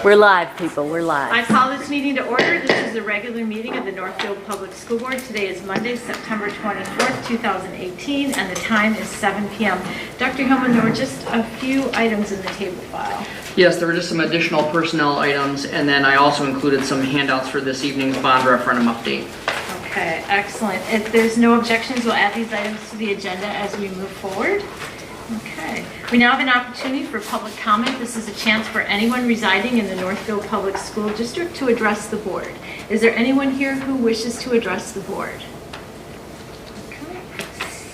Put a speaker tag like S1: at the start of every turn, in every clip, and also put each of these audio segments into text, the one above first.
S1: We're live, people. We're live.
S2: I call this meeting to order. This is the regular meeting of the Northfield Public School Board. Today is Monday, September 24th, 2018, and the time is 7 p.m. Dr. Hillman, there were just a few items in the table file.
S3: Yes, there were just some additional personnel items, and then I also included some handouts for this evening's bond referendum update.
S2: Okay, excellent. If there's no objections, we'll add these items to the agenda as we move forward. Okay. We now have an opportunity for public comment. This is a chance for anyone residing in the Northfield Public School District to address the board. Is there anyone here who wishes to address the board? Okay.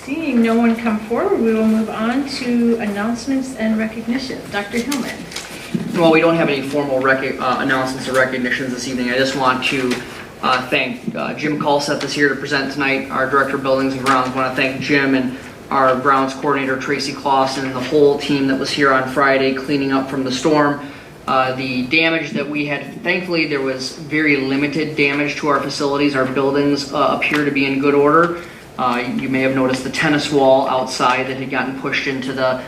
S2: Seeing no one come forward, we will move on to announcements and recognition. Dr. Hillman.
S3: Well, we don't have any formal announcements or recognitions this evening. I just want to thank Jim Culseth is here to present tonight, our Director of Buildings and Grounds. I want to thank Jim and our grounds coordinator, Tracy Clausen, and the whole team that was here on Friday cleaning up from the storm. The damage that we had, thankfully there was very limited damage to our facilities. Our buildings appear to be in good order. You may have noticed the tennis wall outside that had gotten pushed into the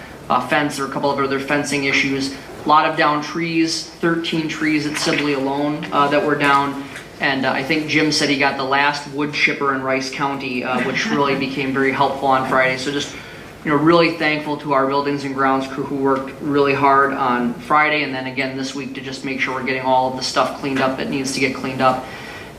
S3: fence, or a couple of other fencing issues. A lot of down trees, 13 trees at Sibley alone that were down. And I think Jim said he got the last wood chipper in Rice County, which really became very helpful on Friday. So just, really thankful to our buildings and grounds crew who worked really hard on Friday, and then again this week to just make sure we're getting all of the stuff cleaned up that needs to get cleaned up.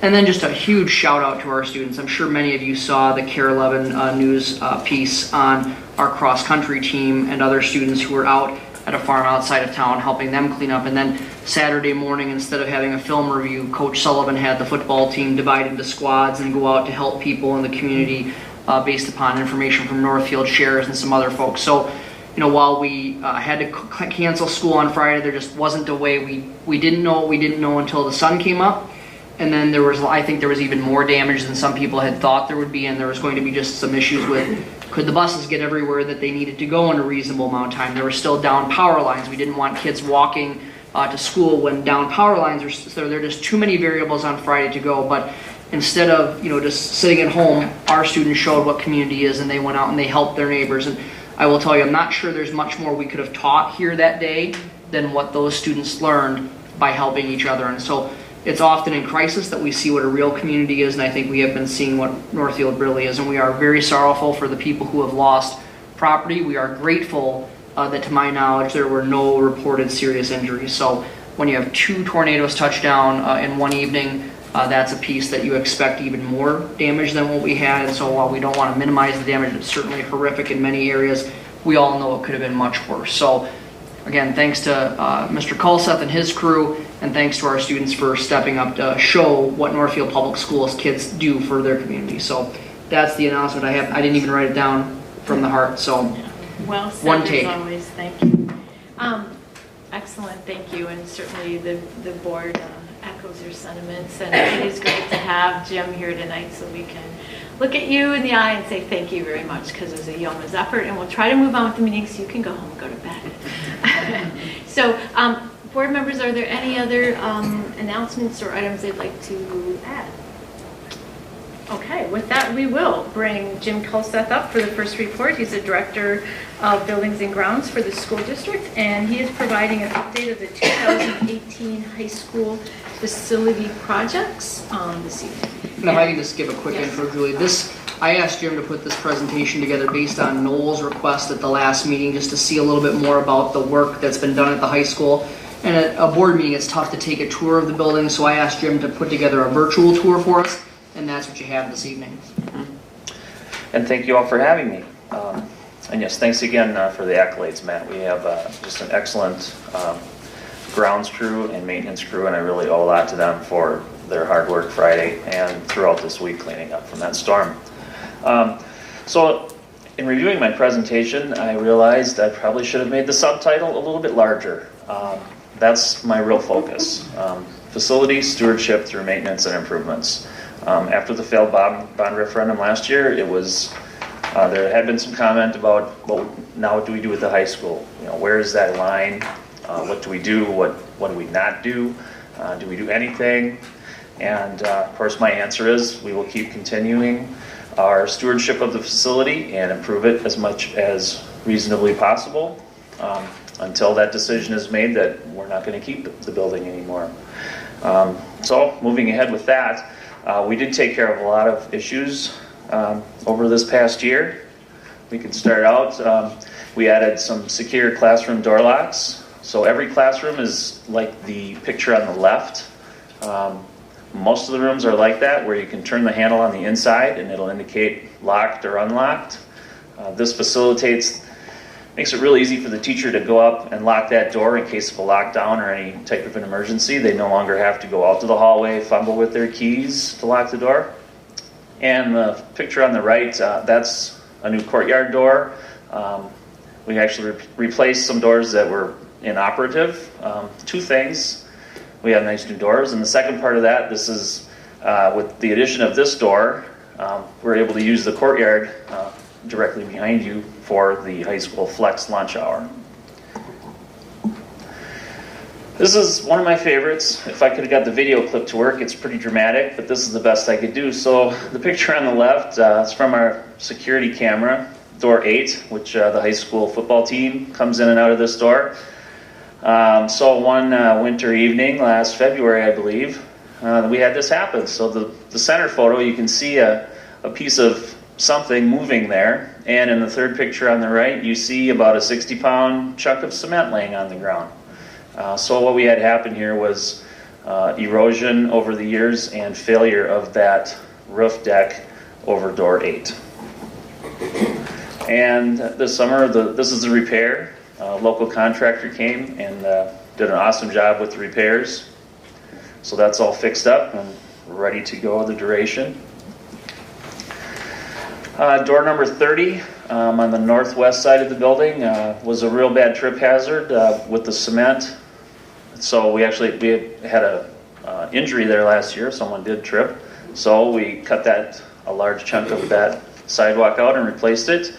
S3: And then just a huge shout out to our students. I'm sure many of you saw the Care 11 news piece on our cross country team and other students who were out at a farm outside of town helping them clean up. And then Saturday morning, instead of having a film review, Coach Sullivan had the football team divide into squads and go out to help people in the community based upon information from Northfield Shares and some other folks. So, while we had to cancel school on Friday, there just wasn't a way. We didn't know what we didn't know until the sun came up. And then I think there was even more damage than some people had thought there would be, and there was going to be just some issues with, could the buses get everywhere that they needed to go in a reasonable amount of time? There were still down power lines. We didn't want kids walking to school when down power lines are, so there are just too many variables on Friday to go. But instead of just sitting at home, our students showed what community is, and they went out and they helped their neighbors. And I will tell you, I'm not sure there's much more we could have taught here that day than what those students learned by helping each other. And so it's often in crisis that we see what a real community is, and I think we have been seeing what Northfield really is. And we are very sorrowful for the people who have lost property. We are grateful that, to my knowledge, there were no reported serious injuries. So when you have 2 tornadoes touch down in one evening, that's a piece that you expect even more damage than what we had. And so while we don't want to minimize the damage, it's certainly horrific in many areas, we all know it could have been much worse. So again, thanks to Mr. Culseth and his crew, and thanks to our students for stepping up to show what Northfield Public Schools kids do for their community. So that's the announcement I have. I didn't even write it down from the heart, so
S2: well said,
S3: one take.
S2: As always, thank you. Excellent, thank you, and certainly the board echoes your sentiments, and it is great to have Jim here tonight so we can look at you in the eye and say thank you very much, because it was a yeoman's effort, and we'll try to move on with the meeting so you can go home and go to bed. So, board members, are there any other announcements or items they'd like to add? Okay, with that, we will bring Jim Culseth up for the first report. He's the Director of Buildings and Grounds for the school district, and he is providing an update of the 2018 high school facility projects this evening.
S3: And if I can just give a quick intro, Julie. I asked Jim to put this presentation together based on Noel's request at the last meeting, just to see a little bit more about the work that's been done at the high school. And at a board meeting, it's tough to take a tour of the building, so I asked Jim to put together a virtual tour for us, and that's what you have this evening.
S4: And thank you all for having me. And yes, thanks again for the accolades, Matt. We have just an excellent grounds crew and maintenance crew, and I really owe a lot to them for their hard work Friday and throughout this week cleaning up from that storm. So in reviewing my presentation, I realized I probably should have made the subtitle a little bit larger. That's my real focus. Facility stewardship through maintenance and improvements. After the failed bond referendum last year, it was there had been some comment about, well, now what do we do with the high school? Where is that line? What do we do? What do we not do? Do we do anything? And of course, my answer is we will keep continuing our stewardship of the facility and improve it as much as reasonably possible. until that decision is made that we're not going to keep the building anymore. So moving ahead with that, we did take care of a lot of issues over this past year. We can start out. We added some secure classroom door locks. So every classroom is like the picture on the left. Most of the rooms are like that, where you can turn the handle on the inside and it'll indicate locked or unlocked. This makes it really easy for the teacher to go up and lock that door in case of a lockdown or any type of an emergency. They no longer have to go out to the hallway, fumble with their keys to lock the door. And the picture on the right, that's a new courtyard door. We actually replaced some doors that were inoperative. Two things. We have nice new doors. And the second part of that, this is with the addition of this door, we're able to use the courtyard directly behind you for the high school flex lunch hour. This is one of my favorites. If I could have got the video clip to work, it's pretty dramatic, but this is the best I could do. So the picture on the left is from our security camera, door 8, which the high school football team comes in and out of this door. So one winter evening last February, I believe, we had this happen. So the center photo, you can see a piece of something moving there. And in the third picture on the right, you see about a 60-pound chunk of cement laying on the ground. So what we had happen here was erosion over the years and failure of that roof deck over door 8. And this summer, this is the repair. A local contractor came and did an awesome job with the repairs. So that's all fixed up and ready to go the duration. Door number 30 on the northwest side of the building was a real bad trip hazard with the cement. So we had a injury there last year. Someone did trip. So we cut a large chunk of that sidewalk out and replaced it.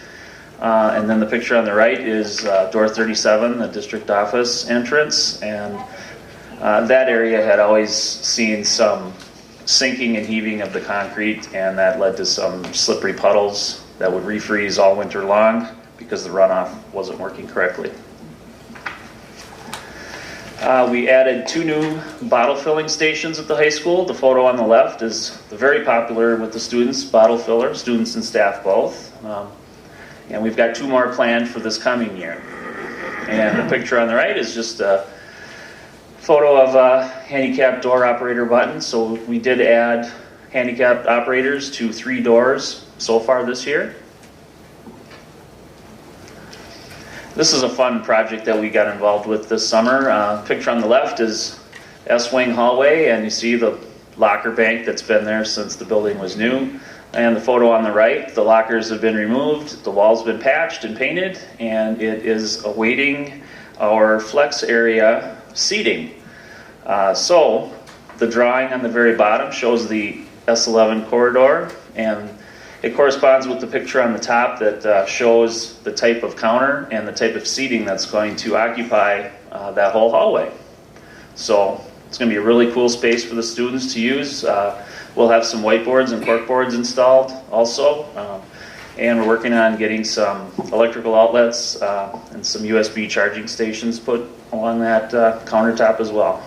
S4: And then the picture on the right is door 37, the district office entrance. And that area had always seen some sinking and heaving of the concrete, and that led to some slippery puddles that would refreeze all winter long because the runoff wasn't working correctly. We added 2 new bottle filling stations at the high school. The photo on the left is very popular with the students, bottle filler, students and staff both. And we've got 2 more planned for this coming year. And the picture on the right is just a photo of a handicapped door operator button. So we did add handicapped operators to 3 doors so far this year. This is a fun project that we got involved with this summer. Picture on the left is S-wing hallway, and you see the locker bank that's been there since the building was new. And the photo on the right, the lockers have been removed, the wall's been patched and painted, and it is awaiting our flex area seating. So the drawing on the very bottom shows the S11 corridor, and it corresponds with the picture on the top that shows the type of counter and the type of seating that's going to occupy that whole hallway. So it's going to be a really cool space for the students to use. We'll have some whiteboards and corkboards installed also. And we're working on getting some electrical outlets and some USB charging stations put along that countertop as well.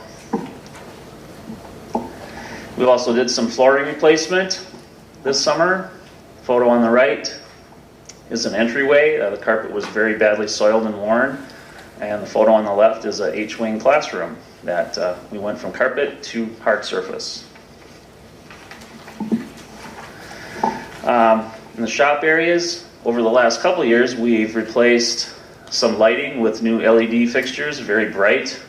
S4: We also did some flooring replacement this summer. Photo on the right is an entryway. The carpet was very badly soiled and worn. And the photo on the left is a H-wing classroom that we went from carpet to hard surface. In the shop areas, over the last couple of years, we've replaced some lighting with new LED fixtures, very bright.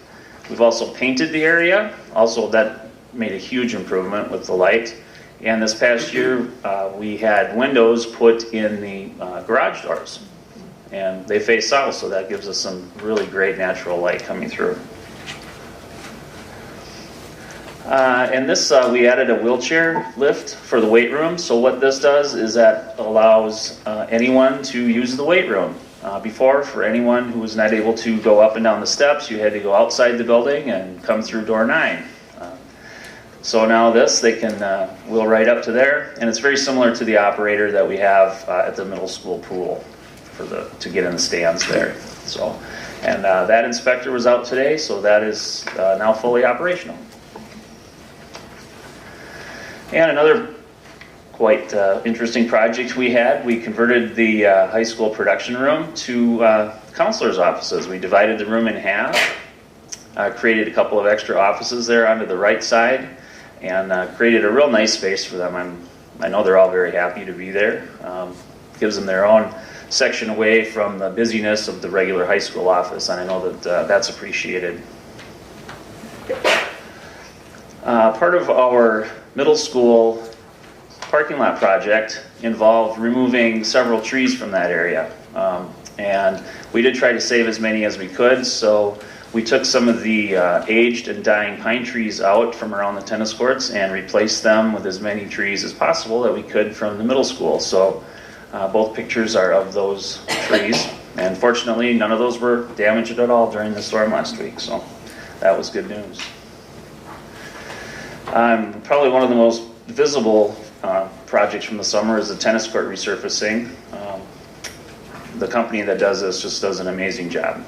S4: We've also painted the area. Also, that made a huge improvement with the light. And this past year, we had windows put in the garage doors. And they face south, so that gives us some really great natural light coming through. And this, we added a wheelchair lift for the weight room. So what this does is that allows anyone to use the weight room. Before, for anyone who was not able to go up and down the steps, you had to go outside the building and come through door 9. So now they can wheel right up to there, and it's very similar to the operator that we have at the middle school pool to get in the stands there. So And that inspector was out today, so that is now fully operational. And another quite interesting project we had, we converted the high school production room to counselors' offices. We divided the room in half, created a couple of extra offices there onto the right side, and created a real nice space for them. I know they're all very happy to be there. Gives them their own section away from the busyness of the regular high school office, and I know that that's appreciated. Part of our middle school parking lot project involved removing several trees from that area, and we did try to save as many as we could, so we took some of the aged and dying pine trees out from around the tennis courts and replaced them with as many trees as possible that we could from the middle school. So both pictures are of those trees, and fortunately none of those were damaged at all during the storm last week, so that was good news. Probably one of the most visible projects from the summer is the tennis court resurfacing. The company that does this just does an amazing job.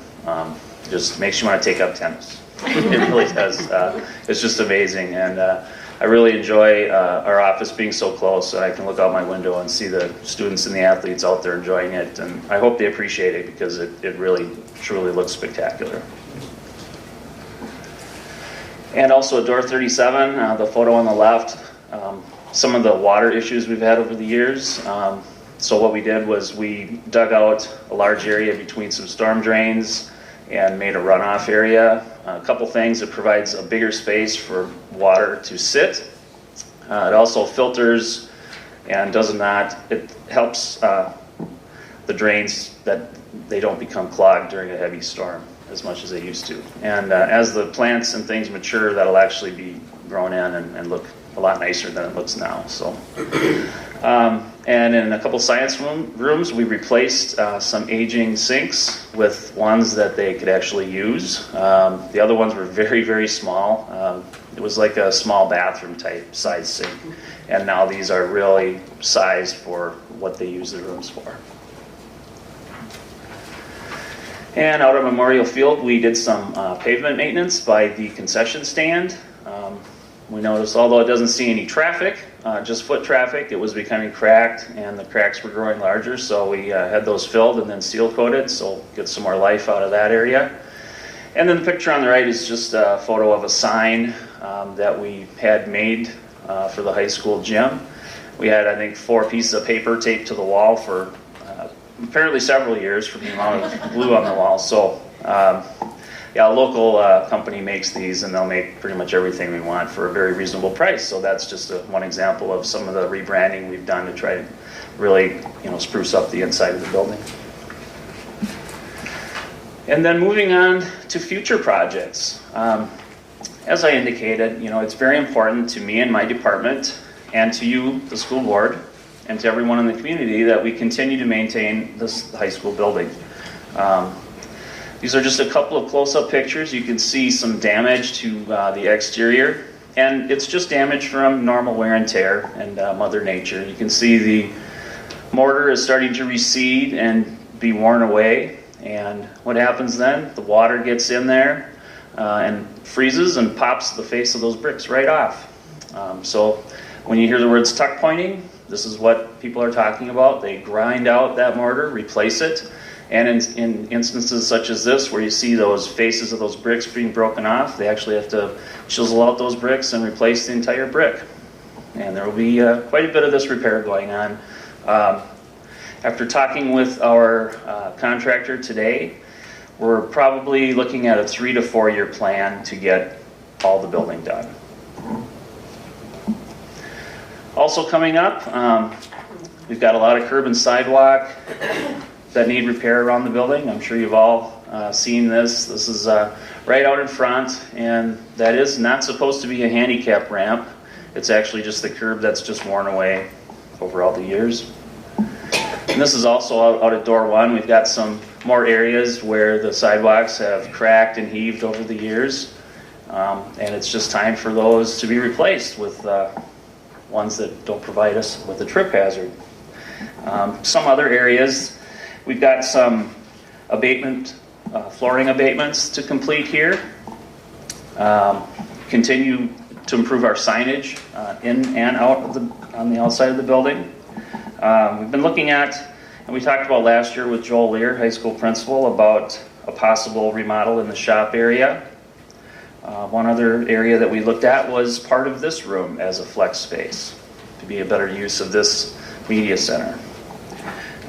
S4: Just makes you want to take up tennis. It really does. It's just amazing, and I really enjoy our office being so close, and I can look out my window and see the students and the athletes out there enjoying it, and I hope they appreciate it because it really, truly looks spectacular. And also at door 37, the photo on the left, some of the water issues we've had over the years. So what we did was we dug out a large area between some storm drains and made a runoff area. A couple things, it provides a bigger space for water to sit. It also filters and it helps the drains that they don't become clogged during a heavy storm as much as they used to. And as the plants and things mature, that'll actually be grown in and look a lot nicer than it looks now. So, and in a couple science rooms, we replaced some aging sinks with ones that they could actually use. The other ones were very, very small. It was like a small bathroom type size sink. And now these are really sized for what they use the rooms for. And out at Memorial Field, we did some pavement maintenance by the concession stand. We noticed, although it doesn't see any traffic, just foot traffic, it was becoming cracked and the cracks were growing larger, so we had those filled and then seal coated, so get some more life out of that area. And then the picture on the right is just a photo of a sign that we had made for the high school gym. We had, I think, 4 pieces of paper taped to the wall for apparently several years from the amount of glue on the wall. So yeah, a local company makes these, and they'll make pretty much everything we want for a very reasonable price. So that's just one example of some of the rebranding we've done to try to really, spruce up the inside of the building. And then moving on to future projects. As I indicated, it's very important to me and my department, and to you, the school board, and to everyone in the community that we continue to maintain this high school building. These are just a couple of close-up pictures. You can see some damage to the exterior, and it's just damage from normal wear and tear and Mother Nature. You can see the mortar is starting to recede and be worn away, and what happens then? The water gets in there and freezes and pops the face of those bricks right off. So when you hear the words tuck pointing, this is what people are talking about. They grind out that mortar, replace it, and in instances such as this, where you see those faces of those bricks being broken off, they actually have to chisel out those bricks and replace the entire brick. And there will be quite a bit of this repair going on. After talking with our contractor today, we're probably looking at a 3 to 4 year plan to get all the building done. Also coming up, we've got a lot of curb and sidewalk that need repair around the building. I'm sure you've all seen this. This is right out in front, and that is not supposed to be a handicap ramp. It's actually just the curb that's just worn away over all the years. And this is also out at door 1. We've got some more areas where the sidewalks have cracked and heaved over the years, and it's just time for those to be replaced with ones that don't provide us with a trip hazard. Some other areas, we've got some abatement flooring abatements to complete here. Continue to improve our signage in and out on the outside of the building. We've been looking at, and we talked about last year with Joel Lear, high school principal, about a possible remodel in the shop area. One other area that we looked at was part of this room as a flex space to be a better use of this media center.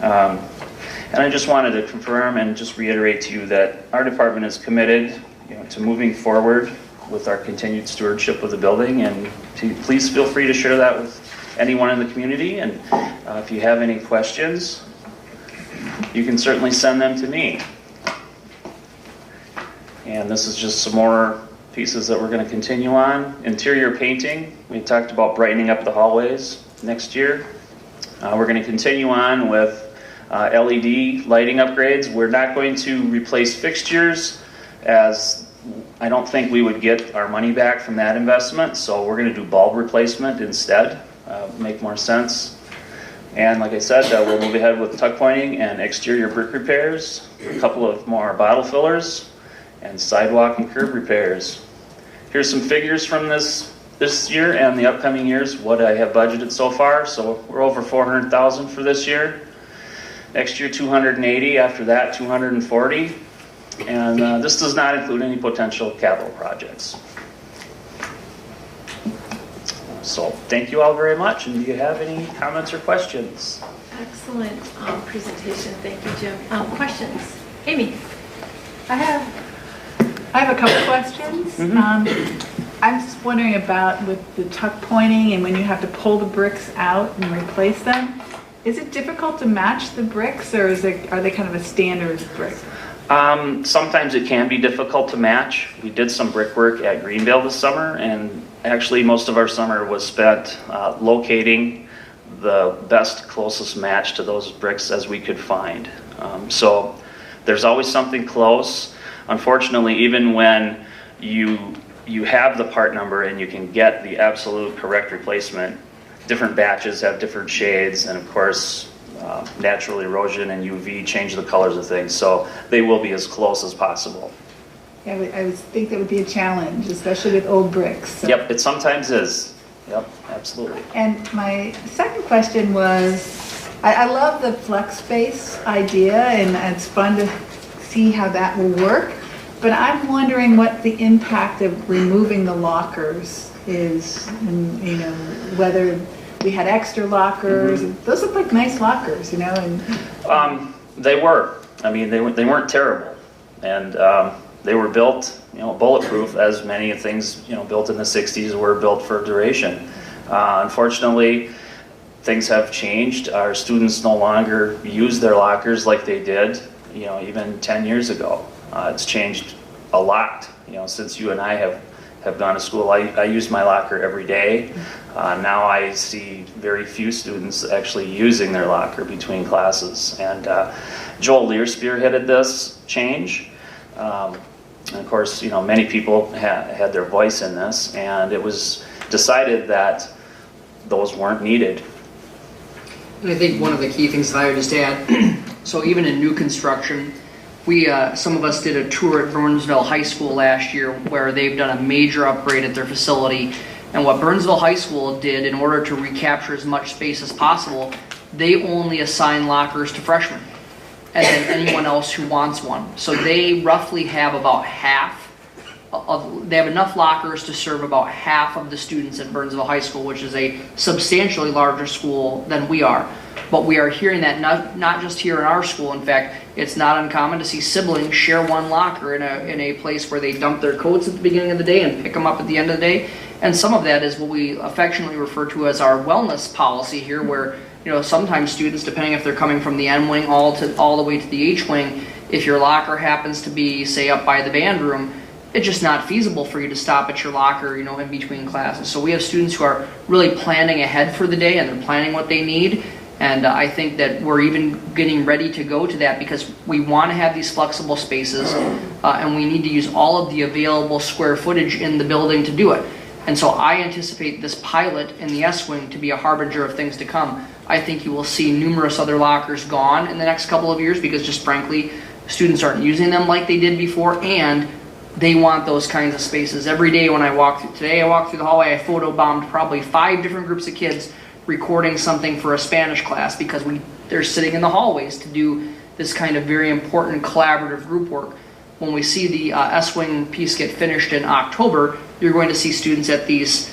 S4: And I just wanted to confirm and just reiterate to you that our department is committed, to moving forward with our continued stewardship of the building, and please feel free to share that with anyone in the community. And if you have any questions, you can certainly send them to me. And this is just some more pieces that we're going to continue on. Interior painting, we talked about brightening up the hallways next year. We're going to continue on with LED lighting upgrades. We're not going to replace fixtures, as I don't think we would get our money back from that investment, so we're going to do bulb replacement instead. Make more sense. And like I said, we'll move ahead with tuck pointing and exterior brick repairs, a couple of more bottle fillers, and sidewalk and curb repairs. Here's some figures from this year and the upcoming years, what I have budgeted so far. So we're over $400,000 for this year. Next year, 280. After that, 240. And this does not include any potential capital projects. So thank you all very much. And do you have any comments or questions?
S2: Excellent presentation. Thank you, Jim. Questions? Amy?
S1: I have a couple questions. I'm just wondering about with the tuck pointing and when you have to pull the bricks out and replace them. Is it difficult to match the bricks, or are they kind of a standard brick?
S4: Sometimes it can be difficult to match. We did some brickwork at Greenville this summer, and actually most of our summer was spent locating the best, closest match to those bricks as we could find. So there's always something close. Unfortunately, even when you have the part number and you can get the absolute correct replacement, different batches have different shades, and of course natural erosion and UV change the colors of things, so they will be as close as possible.
S1: Yeah, I would think that would be a challenge, especially with old bricks. So.
S4: Yep, it sometimes is. Yep, absolutely.
S1: And my second question was, I love the flex space idea, and it's fun to see how that will work, but I'm wondering what the impact of removing the lockers is, and whether we had extra lockers. Those look like nice lockers, and
S4: they were. I mean, they weren't terrible, and they were built, bulletproof, as many things, built in the 60s were built for duration. Unfortunately, things have changed. Our students no longer use their lockers like they did, even 10 years ago. It's changed a lot, since you and I have gone to school. I use my locker every day. Now I see very few students actually using their locker between classes. And Joel Lear spearheaded this change. And of course, many people had their voice in this, and it was decided that those weren't needed.
S3: And I think one of the key things that I would just add, so even in new construction, some of us did a tour at Burnsville High School last year where they've done a major upgrade at their facility. And what Burnsville High School did, in order to recapture as much space as possible, they only assign lockers to freshmen and then anyone else who wants one. So they roughly have about they have enough lockers to serve about half of the students at Burnsville High School, which is a substantially larger school than we are. But we are hearing that not just here in our school. In fact, it's not uncommon to see siblings share one locker in a place where they dump their coats at the beginning of the day and pick them up at the end of the day. And some of that is what we affectionately refer to as our wellness policy here, where sometimes students, depending if they're coming from the N wing all the way to the H wing, if your locker happens to be, say, up by the band room, it's just not feasible for you to stop at your locker, in between classes. So we have students who are really planning ahead for the day, and they're planning what they need. And I think that we're even getting ready to go to that because we want to have these flexible spaces, and we need to use all of the available square footage in the building to do it. And so I anticipate this pilot in the S-Wing to be a harbinger of things to come. I think you will see numerous other lockers gone in the next couple of years because just frankly, students aren't using them like they did before, and they want those kinds of spaces. Every day when I walk through, today I walked through the hallway, I photobombed probably 5 different groups of kids recording something for a Spanish class because they're sitting in the hallways to do this kind of very important collaborative group work. When we see the S-Wing piece get finished in October, you're going to see students at these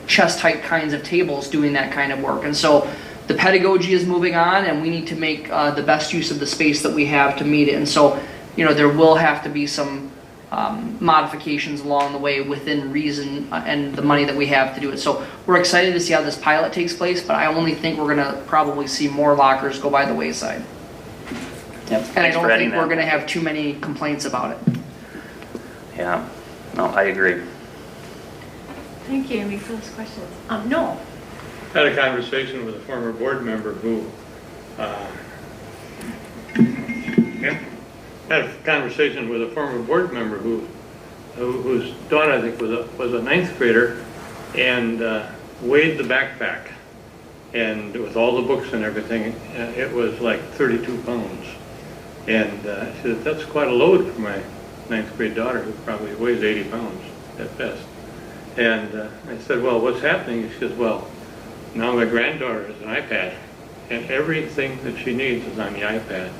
S3: chest height kinds of tables doing that kind of work. And so the pedagogy is moving on, and we need to make the best use of the space that we have to meet it. And so, there will have to be some modifications along the way within reason and the money that we have to do it. So we're excited to see how this pilot takes place, but I only think we're going to probably see more lockers go by the wayside.
S4: Yep.
S3: And I
S4: Thanks for
S3: don't
S4: adding
S3: think we're
S4: that.
S3: going to have too many complaints about it.
S4: Yeah, no, I agree.
S2: Thank you. Any further questions? No.
S5: Had a conversation with a former board member who, whose daughter, I think, was a 9th grader, and weighed the backpack, and with all the books and everything, it was like 32 pounds. And she said, that's quite a load for my 9th grade daughter, who probably weighs 80 pounds at best. And I said, well, what's happening? She says, well, now my granddaughter has an iPad, and everything that she needs is on the iPad,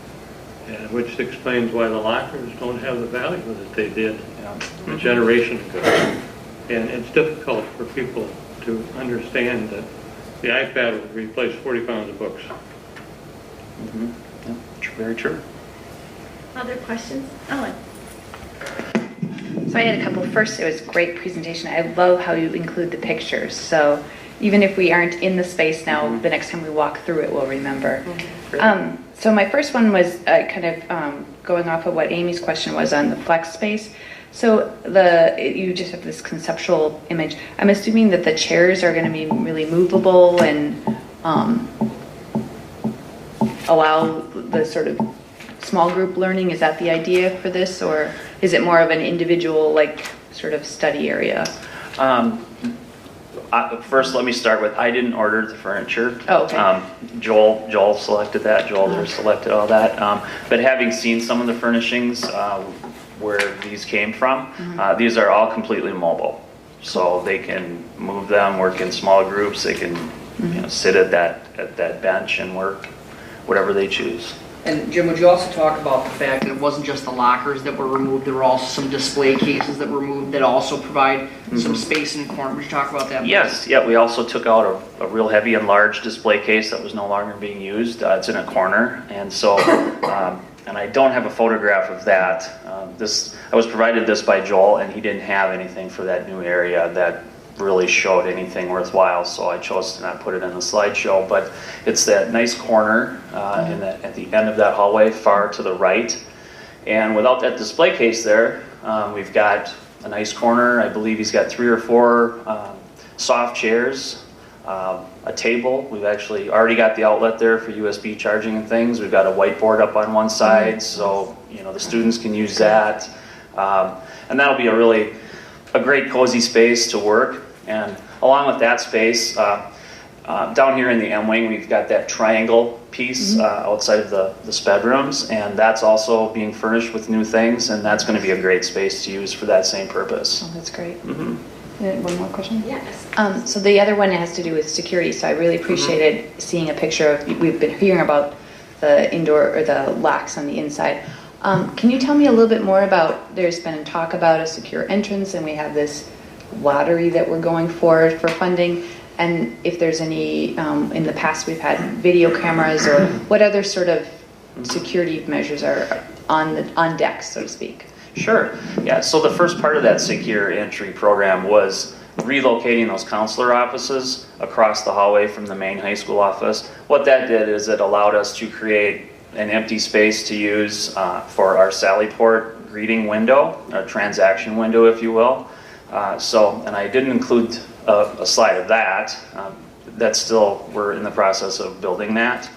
S5: and which explains why the lockers don't have the value that they did a generation ago. And it's difficult for people to understand that the iPad will replace 40 pounds of books.
S4: Mm-hmm. Yeah, very true.
S2: Other questions? Ellen?
S6: So I had a couple. First, it was a great presentation. I love how you include the pictures. So even if we aren't in the space now, the next time we walk through it, we'll remember. So my first one was going off of what Amy's question was on the flex space. So you just have this conceptual image. I'm assuming that the chairs are going to be really movable and allow the sort of small group learning. Is that the idea for this, or is it more of an individual, sort of study area?
S4: First, let me start with, I didn't order the furniture.
S6: Oh, okay.
S4: Joel selected that. Joel selected all that. But having seen some of the furnishings where these came from, these are all completely mobile. So they can move them, work in small groups. They can sit at that bench and work whatever they choose.
S3: And Jim, would you also talk about the fact that it wasn't just the lockers that were removed, there were also some display cases that were removed that also provide some space in the corner. Would you talk about that?
S4: Yes, yeah, we also took out a real heavy and large display case that was no longer being used. It's in a corner, and so, and I don't have a photograph of that. I was provided this by Joel, and he didn't have anything for that new area that really showed anything worthwhile, so I chose to not put it in the slideshow. But it's that nice corner at the end of that hallway, far to the right. And without that display case there, we've got a nice corner. I believe he's got 3 or 4 soft chairs, a table. We've actually already got the outlet there for USB charging and things. We've got a whiteboard up on one side, so the students can use that. And that'll be a great cozy space to work. And along with that space, down here in the M wing, we've got that triangle piece outside of the bedrooms, and that's also being furnished with new things, and that's going to be a great space to use for that same purpose.
S6: Oh, that's great.
S4: Mm-hmm.
S6: One more question?
S2: Yes.
S6: So the other one has to do with security. So I really appreciated seeing a picture of, we've been hearing about the indoor or the locks on the inside. Can you tell me a little bit more about, there's been talk about a secure entrance, and we have this lottery that we're going for funding, and if there's any, in the past we've had video cameras, or what other sort of security measures are on deck, so to speak?
S4: Sure. Yeah, so the first part of that secure entry program was relocating those counselor offices across the hallway from the main high school office. What that did is it allowed us to create an empty space to use for our Sallyport greeting window, a transaction window, if you will. And I didn't include a slide of that. That's still, we're in the process of building that.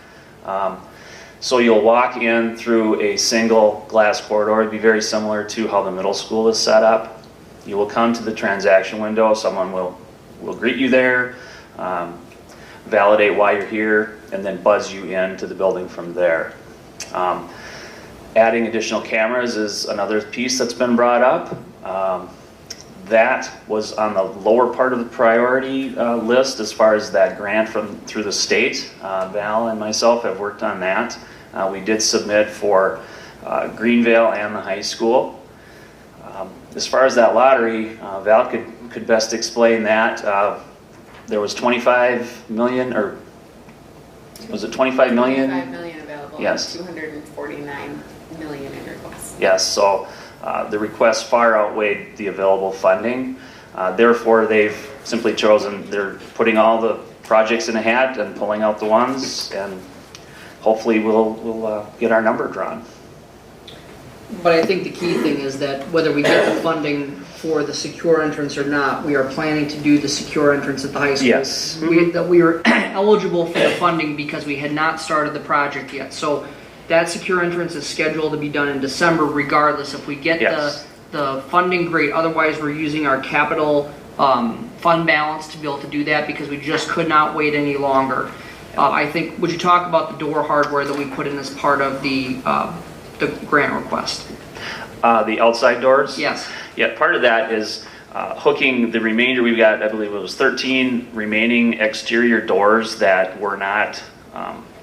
S4: So you'll walk in through a single glass corridor. It'd be very similar to how the middle school is set up. You will come to the transaction window. Someone will greet you there, validate why you're here, and then buzz you into the building from there. Adding additional cameras is another piece that's been brought up. That was on the lower part of the priority list as far as that grant through the state. Val and myself have worked on that. We did submit for Greenvale and the high school. As far as that lottery, Val could best explain that. There was 25 million, or was it 25 million?
S7: 25 million available.
S4: Yes.
S7: 249 million in requests.
S4: Yes, so the requests far outweighed the available funding. Therefore, they've simply chosen, they're putting all the projects in a hat and pulling out the ones, and hopefully we'll get our number drawn.
S3: But I think the key thing is that whether we get the funding for the secure entrance or not, we are planning to do the secure entrance at the high school.
S4: Yes.
S3: That we were eligible for the funding because we had not started the project yet. So that secure entrance is scheduled to be done in December regardless. If we get
S4: Yes.
S3: the funding, great. Otherwise, we're using our capital fund balance to be able to do that because we just could not wait any longer. I think, would you talk about the door hardware that we put in as part of the grant request?
S4: The outside doors?
S3: Yes.
S4: Yeah, part of that is hooking the remainder. We've got, I believe it was 13 remaining exterior doors that were not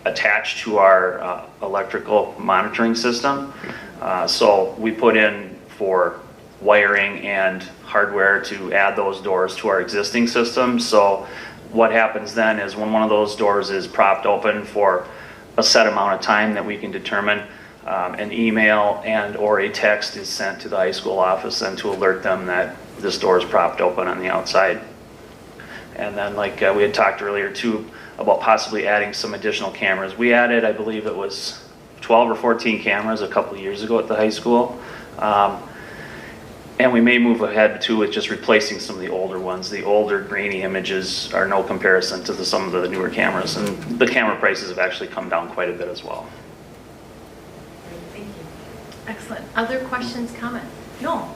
S4: attached to our electrical monitoring system. So we put in for wiring and hardware to add those doors to our existing system. So what happens then is when one of those doors is propped open for a set amount of time that we can determine, an email and or a text is sent to the high school office and to alert them that this door is propped open on the outside. And then like we had talked earlier too about possibly adding some additional cameras. We added, I believe it was 12 or 14 cameras a couple of years ago at the high school. And we may move ahead too with just replacing some of the older ones. The older grainy images are no comparison to some of the newer cameras, and the camera prices have actually come down quite a bit as well.
S2: Thank you. Excellent. Other questions, comments? No.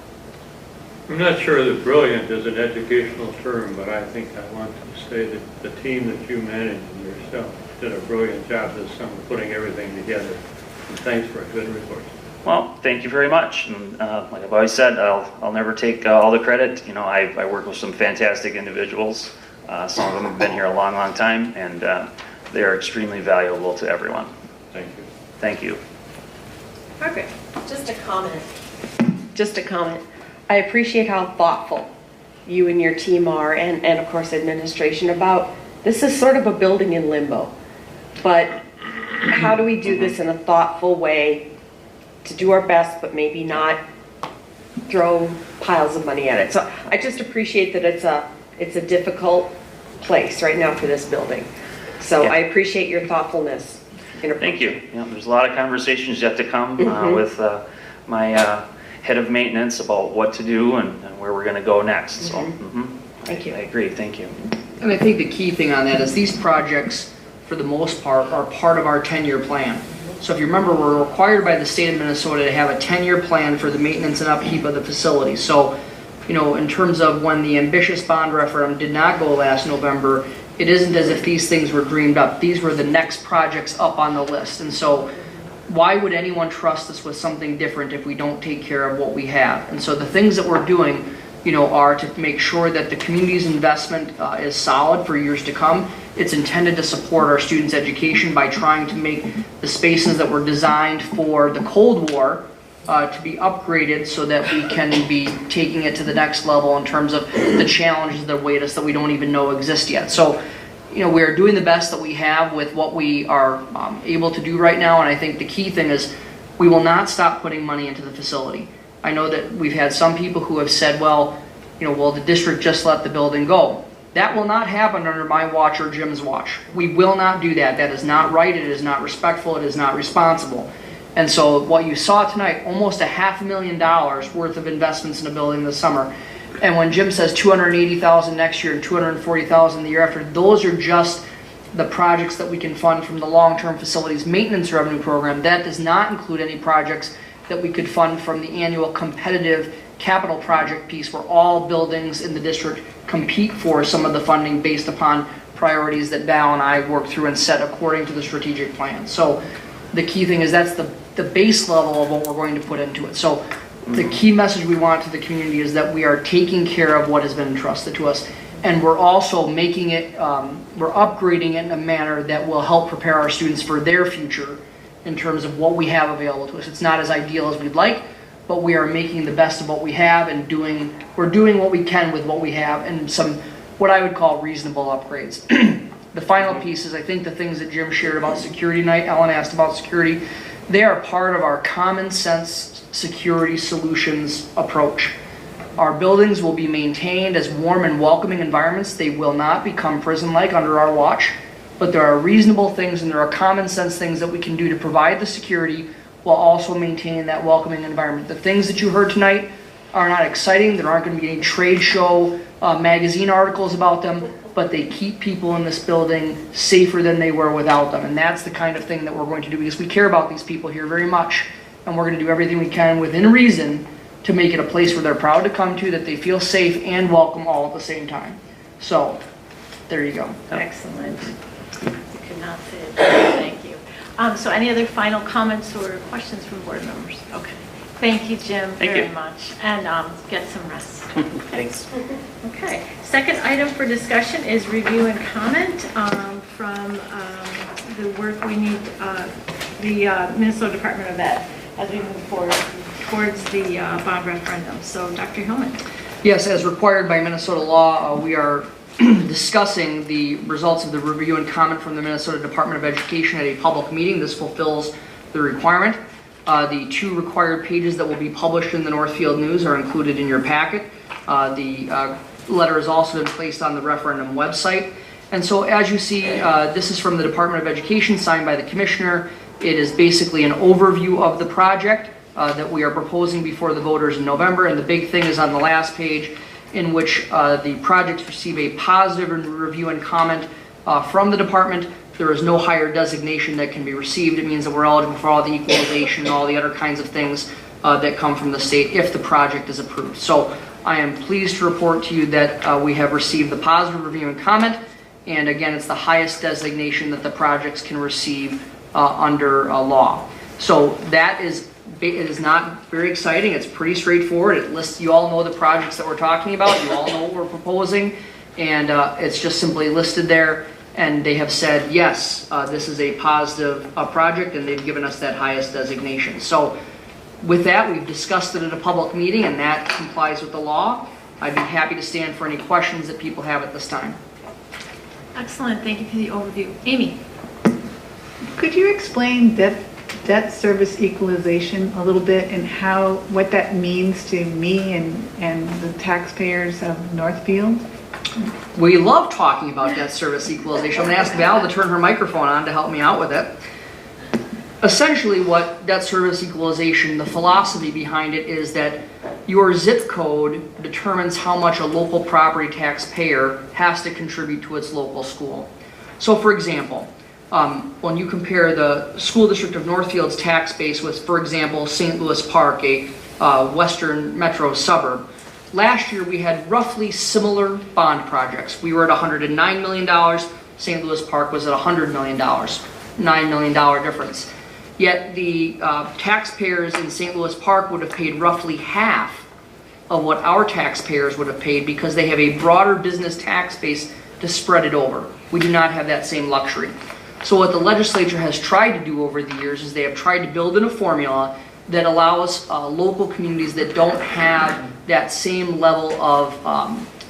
S5: I'm not sure that brilliant is an educational term, but I think I want to say that the team that you manage and yourself did a brilliant job this summer putting everything together. And thanks for a good report.
S4: Well, thank you very much. And like I've always said, I'll never take all the credit. You know, I work with some fantastic individuals. Some of them have been here a long, long time, and they are extremely valuable to everyone.
S5: Thank you.
S4: Thank you.
S2: Margaret.
S8: Just a comment. I appreciate how thoughtful you and your team are, and of course administration, about this is sort of a building in limbo. But how do we do this in a thoughtful way to do our best, but maybe not throw piles of money at it? So I just appreciate that it's a difficult place right now for this building. So
S4: Yeah.
S8: I appreciate your thoughtfulness.
S4: Thank you. Yeah, there's a lot of conversations yet to come with my head of maintenance about what to do and where we're going to go next. So,
S8: Thank you.
S4: I agree. Thank you.
S3: And I think the key thing on that is these projects, for the most part, are part of our 10-year plan. So if you remember, we're required by the state of Minnesota to have a 10-year plan for the maintenance and upkeep of the facility. So, you know, in terms of when the ambitious bond referendum did not go last November, it isn't as if these things were dreamed up. These were the next projects up on the list. And so why would anyone trust us with something different if we don't take care of what we have? And so the things that we're doing, you know, are to make sure that the community's investment is solid for years to come. It's intended to support our students' education by trying to make the spaces that were designed for the Cold War to be upgraded so that we can be taking it to the next level in terms of the challenges that await us that we don't even know exist yet. So, you know, we're doing the best that we have with what we are able to do right now, and I think the key thing is we will not stop putting money into the facility. I know that we've had some people who have said, well, you know, will the district just let the building go? That will not happen under my watch or Jim's watch. We will not do that. That is not right. It is not respectful. It is not responsible. And so what you saw tonight, almost $500,000 worth of investments in a building this summer. And when Jim says $280,000 next year and $240,000 the year after, those are just the projects that we can fund from the long-term facilities maintenance revenue program. That does not include any projects that we could fund from the annual competitive capital project piece where all buildings in the district compete for some of the funding based upon priorities that Val and I work through and set according to the strategic plan. So the key thing is that's the the base level of what we're going to put into it. So the key message we want to the community is that we are taking care of what has been entrusted to us. And we're also making it, we're upgrading it in a manner that will help prepare our students for their future in terms of what we have available to us. It's not as ideal as we'd like, but we are making the best of what we have and we're doing what we can with what we have and some, what I would call reasonable upgrades. The final piece is I think the things that Jim shared about security tonight, Ellen asked about security, they are part of our common sense security solutions approach. Our buildings will be maintained as warm and welcoming environments. They will not become prison-like under our watch, but there are reasonable things and there are common sense things that we can do to provide the security while also maintaining that welcoming environment. The things that you heard tonight are not exciting. There aren't going to be any trade show magazine articles about them, but they keep people in this building safer than they were without them. And that's the kind of thing that we're going to do because we care about these people here very much. And we're going to do everything we can within reason to make it a place where they're proud to come to, that they feel safe and welcome all at the same time. So, there you go.
S2: Excellent. You could not say it better. Thank you. So any other final comments or questions from board members? Okay. Thank you, Jim, very much. And get some rest.
S4: Thanks.
S2: Okay. Second item for discussion is review and comment from the work we need, the Minnesota Department of Ed as we move forward towards the bond referendum. So Dr. Hillman.
S3: Yes, as required by Minnesota law, we are discussing the results of the review and comment from the Minnesota Department of Education at a public meeting. This fulfills the requirement. The 2 required pages that will be published in the Northfield News are included in your packet. The letter has also been placed on the referendum website. And so as you see, this is from the Department of Education, signed by the Commissioner. It is basically an overview of the project that we are proposing before the voters in November. And the big thing is on the last page, in which the projects receive a positive review and comment from the department. There is no higher designation that can be received. It means that we're eligible for all the equalization and all the other kinds of things that come from the state if the project is approved. So I am pleased to report to you that we have received the positive review and comment. And again, it's the highest designation that the projects can receive under law. So that is, it is not very exciting. It's pretty straightforward. It lists, you all know the projects that we're talking about. You all know what we're proposing. And it's just simply listed there. And they have said, yes, this is a positive project, and they've given us that highest designation. So with that, we've discussed it at a public meeting, and that complies with the law. I'd be happy to stand for any questions that people have at this time.
S2: Excellent. Thank you for the overview. Amy.
S1: Could you explain debt service equalization a little bit and what that means to me and the taxpayers of Northfield?
S3: We love talking about debt service equalization. I'm going to ask Val to turn her microphone on to help me out with it. Essentially what debt service equalization, the philosophy behind it is that your zip code determines how much a local property taxpayer has to contribute to its local school. So for example, when you compare the school district of Northfield's tax base with, for example, St. Louis Park, a western metro suburb, last year we had roughly similar bond projects. We were at $109 million, St. Louis Park was at $100 million, $9 million difference. Yet the taxpayers in St. Louis Park would have paid roughly half of what our taxpayers would have paid because they have a broader business tax base to spread it over. We do not have that same luxury. So what the legislature has tried to do over the years is they have tried to build in a formula that allows local communities that don't have that same level of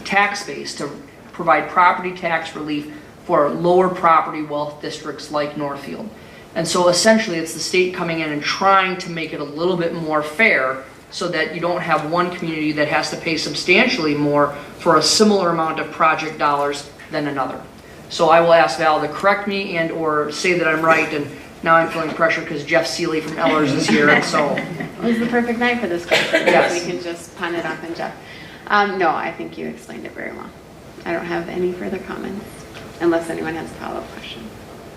S3: tax base to provide property tax relief for lower property wealth districts like Northfield. And so essentially it's the state coming in and trying to make it a little bit more fair so that you don't have one community that has to pay substantially more for a similar amount of project dollars than another. So I will ask Val to correct me and or say that I'm right, and now I'm feeling pressure because Jeff Seeley from Ellers is here, and so.
S7: It was the perfect night for this question.
S3: Yes.
S7: We can just punt it off on Jeff. No, I think you explained it very well. I don't have any further comments unless anyone has a follow-up question.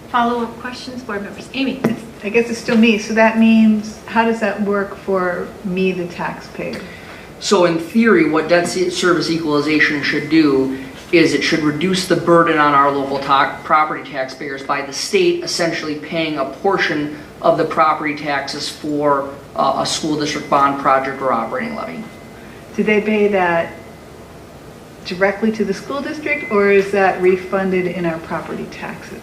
S2: Follow-up questions, board members. Amy.
S1: I guess it's still me, so that means, how does that work for me, the taxpayer?
S3: So in theory, what debt service equalization should do is it should reduce the burden on our local property taxpayers by the state essentially paying a portion of the property taxes for a school district bond project or operating levy.
S1: Do they pay that directly to the school district, or is that refunded in our property taxes?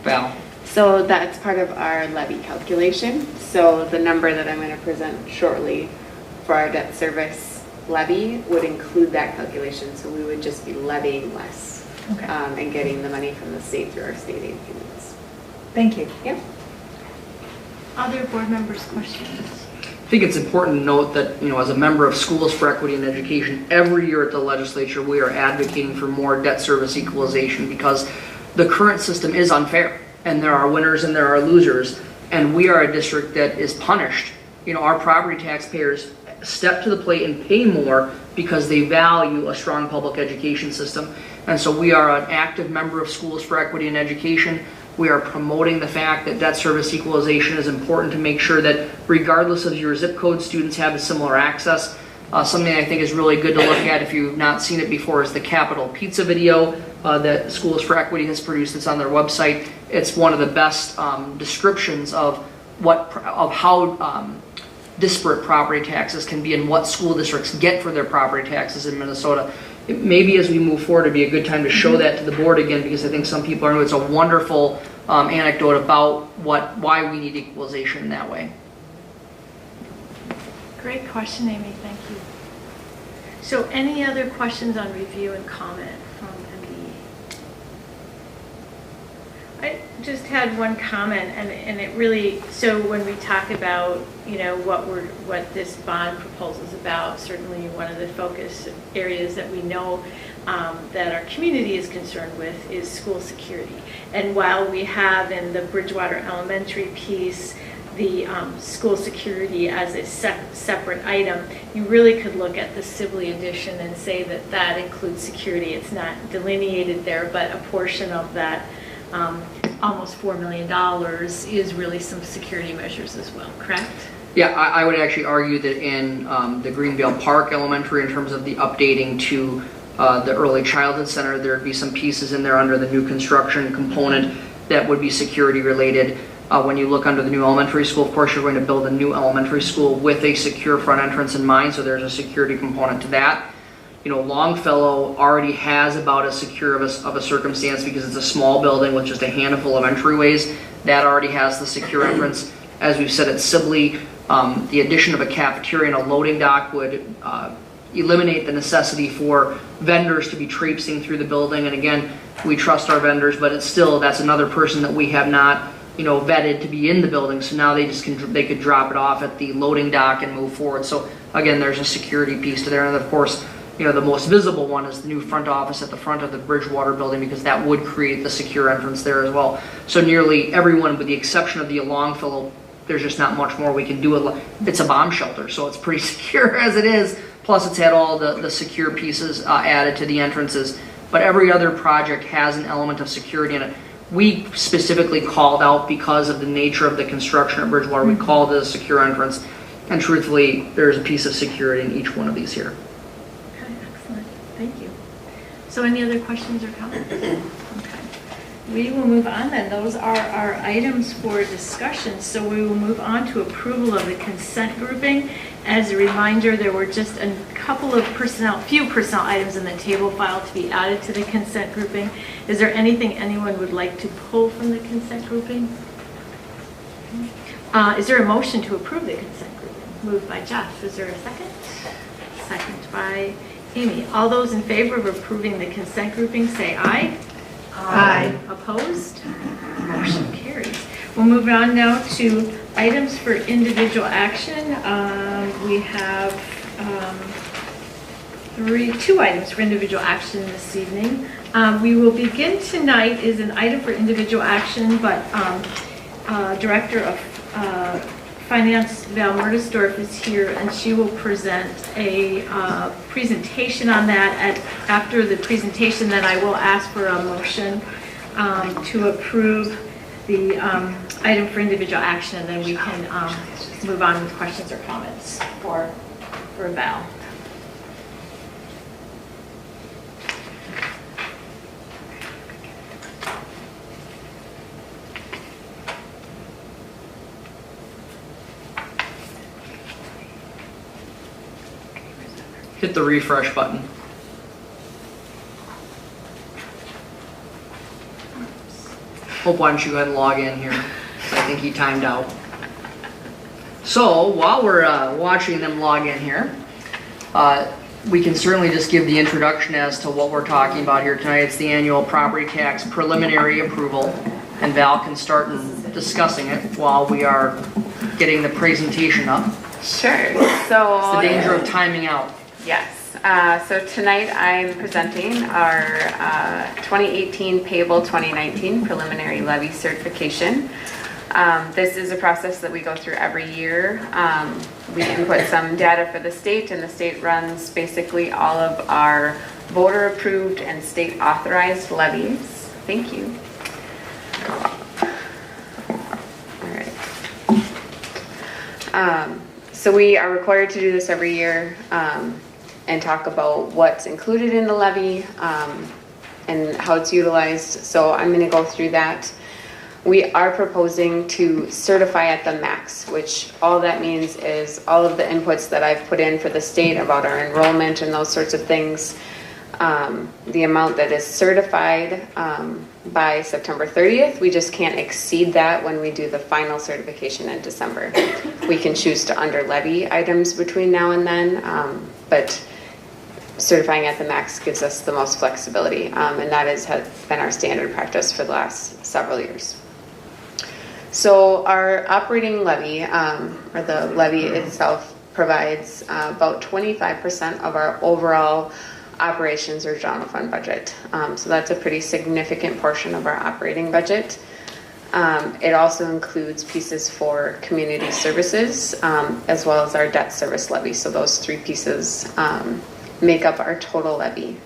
S3: Val?
S7: So that's part of our levy calculation. So the number that I'm going to present shortly for our debt service levy would include that calculation. So we would just be levying less
S1: Okay.
S7: and getting the money from the state through our state aid payments.
S1: Thank you.
S7: Yep.
S2: Other board members' questions?
S3: I think it's important to note that, as a member of Schools for Equity and Education, every year at the legislature, we are advocating for more debt service equalization because the current system is unfair, and there are winners and there are losers, and we are a district that is punished. Our property taxpayers step to the plate and pay more because they value a strong public education system, and so we are an active member of Schools for Equity and Education. We are promoting the fact that debt service equalization is important to make sure that regardless of your zip code, students have a similar access. Something I think is really good to look at if you've not seen it before is the Capital Pizza video that Schools for Equity has produced. It's on their website. It's one of the best descriptions of how disparate property taxes can be and what school districts get for their property taxes in Minnesota. Maybe as we move forward, it'd be a good time to show that to the board again, because I think some people are new. It's a wonderful anecdote about why we need equalization in that way.
S2: Great question, Amy, thank you. So any other questions on review and comment from MBE? I just had one comment, and it really, so when we talk about, what this bond proposal is about, certainly one of the focus areas that we know that our community is concerned with is school security. And while we have in the Bridgewater Elementary piece the school security as a separate item, you really could look at the Sibley edition and say that that includes security. It's not delineated there, but a portion of that almost $4 million is really some security measures as well, correct?
S3: Yeah, I would actually argue that in the Greenvale Park Elementary, in terms of the updating to the early childhood center, there'd be some pieces in there under the new construction component that would be security related. When you look under the new elementary school, of course, you're going to build a new elementary school with a secure front entrance in mind, so there's a security component to that. Longfellow already has about as secure of a circumstance because it's a small building with just a handful of entryways. That already has the secure entrance. As we've said at Sibley, the addition of a cafeteria and a loading dock would eliminate the necessity for vendors to be traipsing through the building. And again, we trust our vendors, but it's still, that's another person that we have not vetted to be in the building. So now they could drop it off at the loading dock and move forward. So again, there's a security piece to there. And of course, the most visible one is the new front office at the front of the Bridgewater building, because that would create the secure entrance there as well. So nearly everyone, with the exception of the Longfellow, there's just not much more we can do. It's a bomb shelter, so it's pretty secure as it is. Plus, it's had all the secure pieces added to the entrances. But every other project has an element of security in it. We specifically called out, because of the nature of the construction at Bridgewater, we called it a secure entrance. And truthfully, there's a piece of security in each one of these here.
S2: Okay, excellent. Thank you. So any other questions or comments? Okay. We will move on then. Those are our items for discussion. So we will move on to approval of the consent grouping. As a reminder, there were just a couple of few personnel items in the table file to be added to the consent grouping. Is there anything anyone would like to pull from the consent grouping? Is there a motion to approve the consent grouping? Moved by Jeff. Is there a second? Second by Amy. All those in favor of approving the consent grouping say aye.
S1: Aye.
S2: Opposed? Motion carries. We'll move on now to items for individual action. We have two items for individual action this evening. We will begin tonight is an item for individual action, but Director of Finance Val Mertersdorf is here, and she will present a presentation on that. After the presentation, then I will ask for a motion to approve the item for individual action, and then we can move on with questions or comments for Val.
S3: hit the refresh button. Hope, why don't you go ahead and log in here? I think he timed out. So while we're watching them log in here, we can certainly just give the introduction as to what we're talking about here tonight. It's the annual property tax preliminary approval, and Val can start discussing it while we are getting the presentation up.
S7: Sure.
S3: It's
S7: So
S3: the danger of timing out.
S7: yes. So tonight I'm presenting our 2018 payable 2019 preliminary levy certification. This is a process that we go through every year. We input some data for the state, and the state runs basically all of our voter approved and state authorized levies. Thank you. All right. So we are required to do this every year and talk about what's included in the levy and how it's utilized. So I'm going to go through that. We are proposing to certify at the max, which all that means is all of the inputs that I've put in for the state about our enrollment and those sorts of things, the amount that is certified by September 30th, we just can't exceed that when we do the final certification in December. We can choose to under levy items between now and then, but certifying at the max gives us the most flexibility, and that has been our standard practice for the last several years. So our operating levy, or the levy itself, provides about 25% of our overall operations or general fund budget. So that's a pretty significant portion of our operating budget. It also includes pieces for community services, as well as our debt service levy. So those three pieces make up our total levy.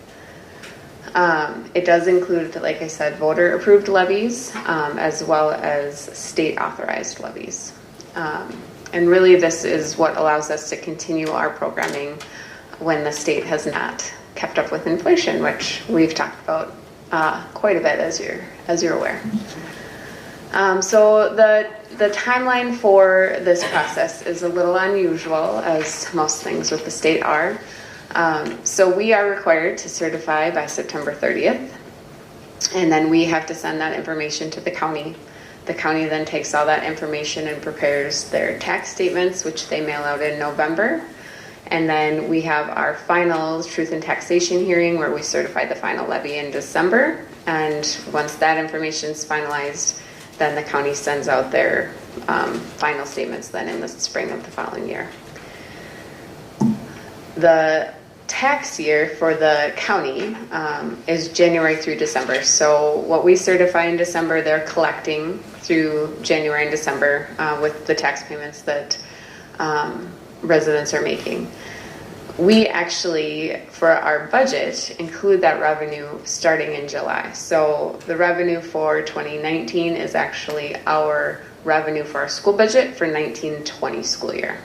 S7: It does include, like I said, voter approved levies, as well as state authorized levies. And really this is what allows us to continue our programming when the state has not kept up with inflation, which we've talked about quite a bit, as you're aware. So the timeline for this process is a little unusual, as most things with the state are. So we are required to certify by September 30th, and then we have to send that information to the county. The county then takes all that information and prepares their tax statements, which they mail out in November. And then we have our final truth and taxation hearing where we certify the final levy in December. And once that information is finalized, then the county sends out their final statements then in the spring of the following year. The tax year for the county is January through December. So what we certify in December, they're collecting through January and December with the tax payments that residents are making. We actually, for our budget, include that revenue starting in July. So the revenue for 2019 is actually our revenue for our school budget for 19-20 school year.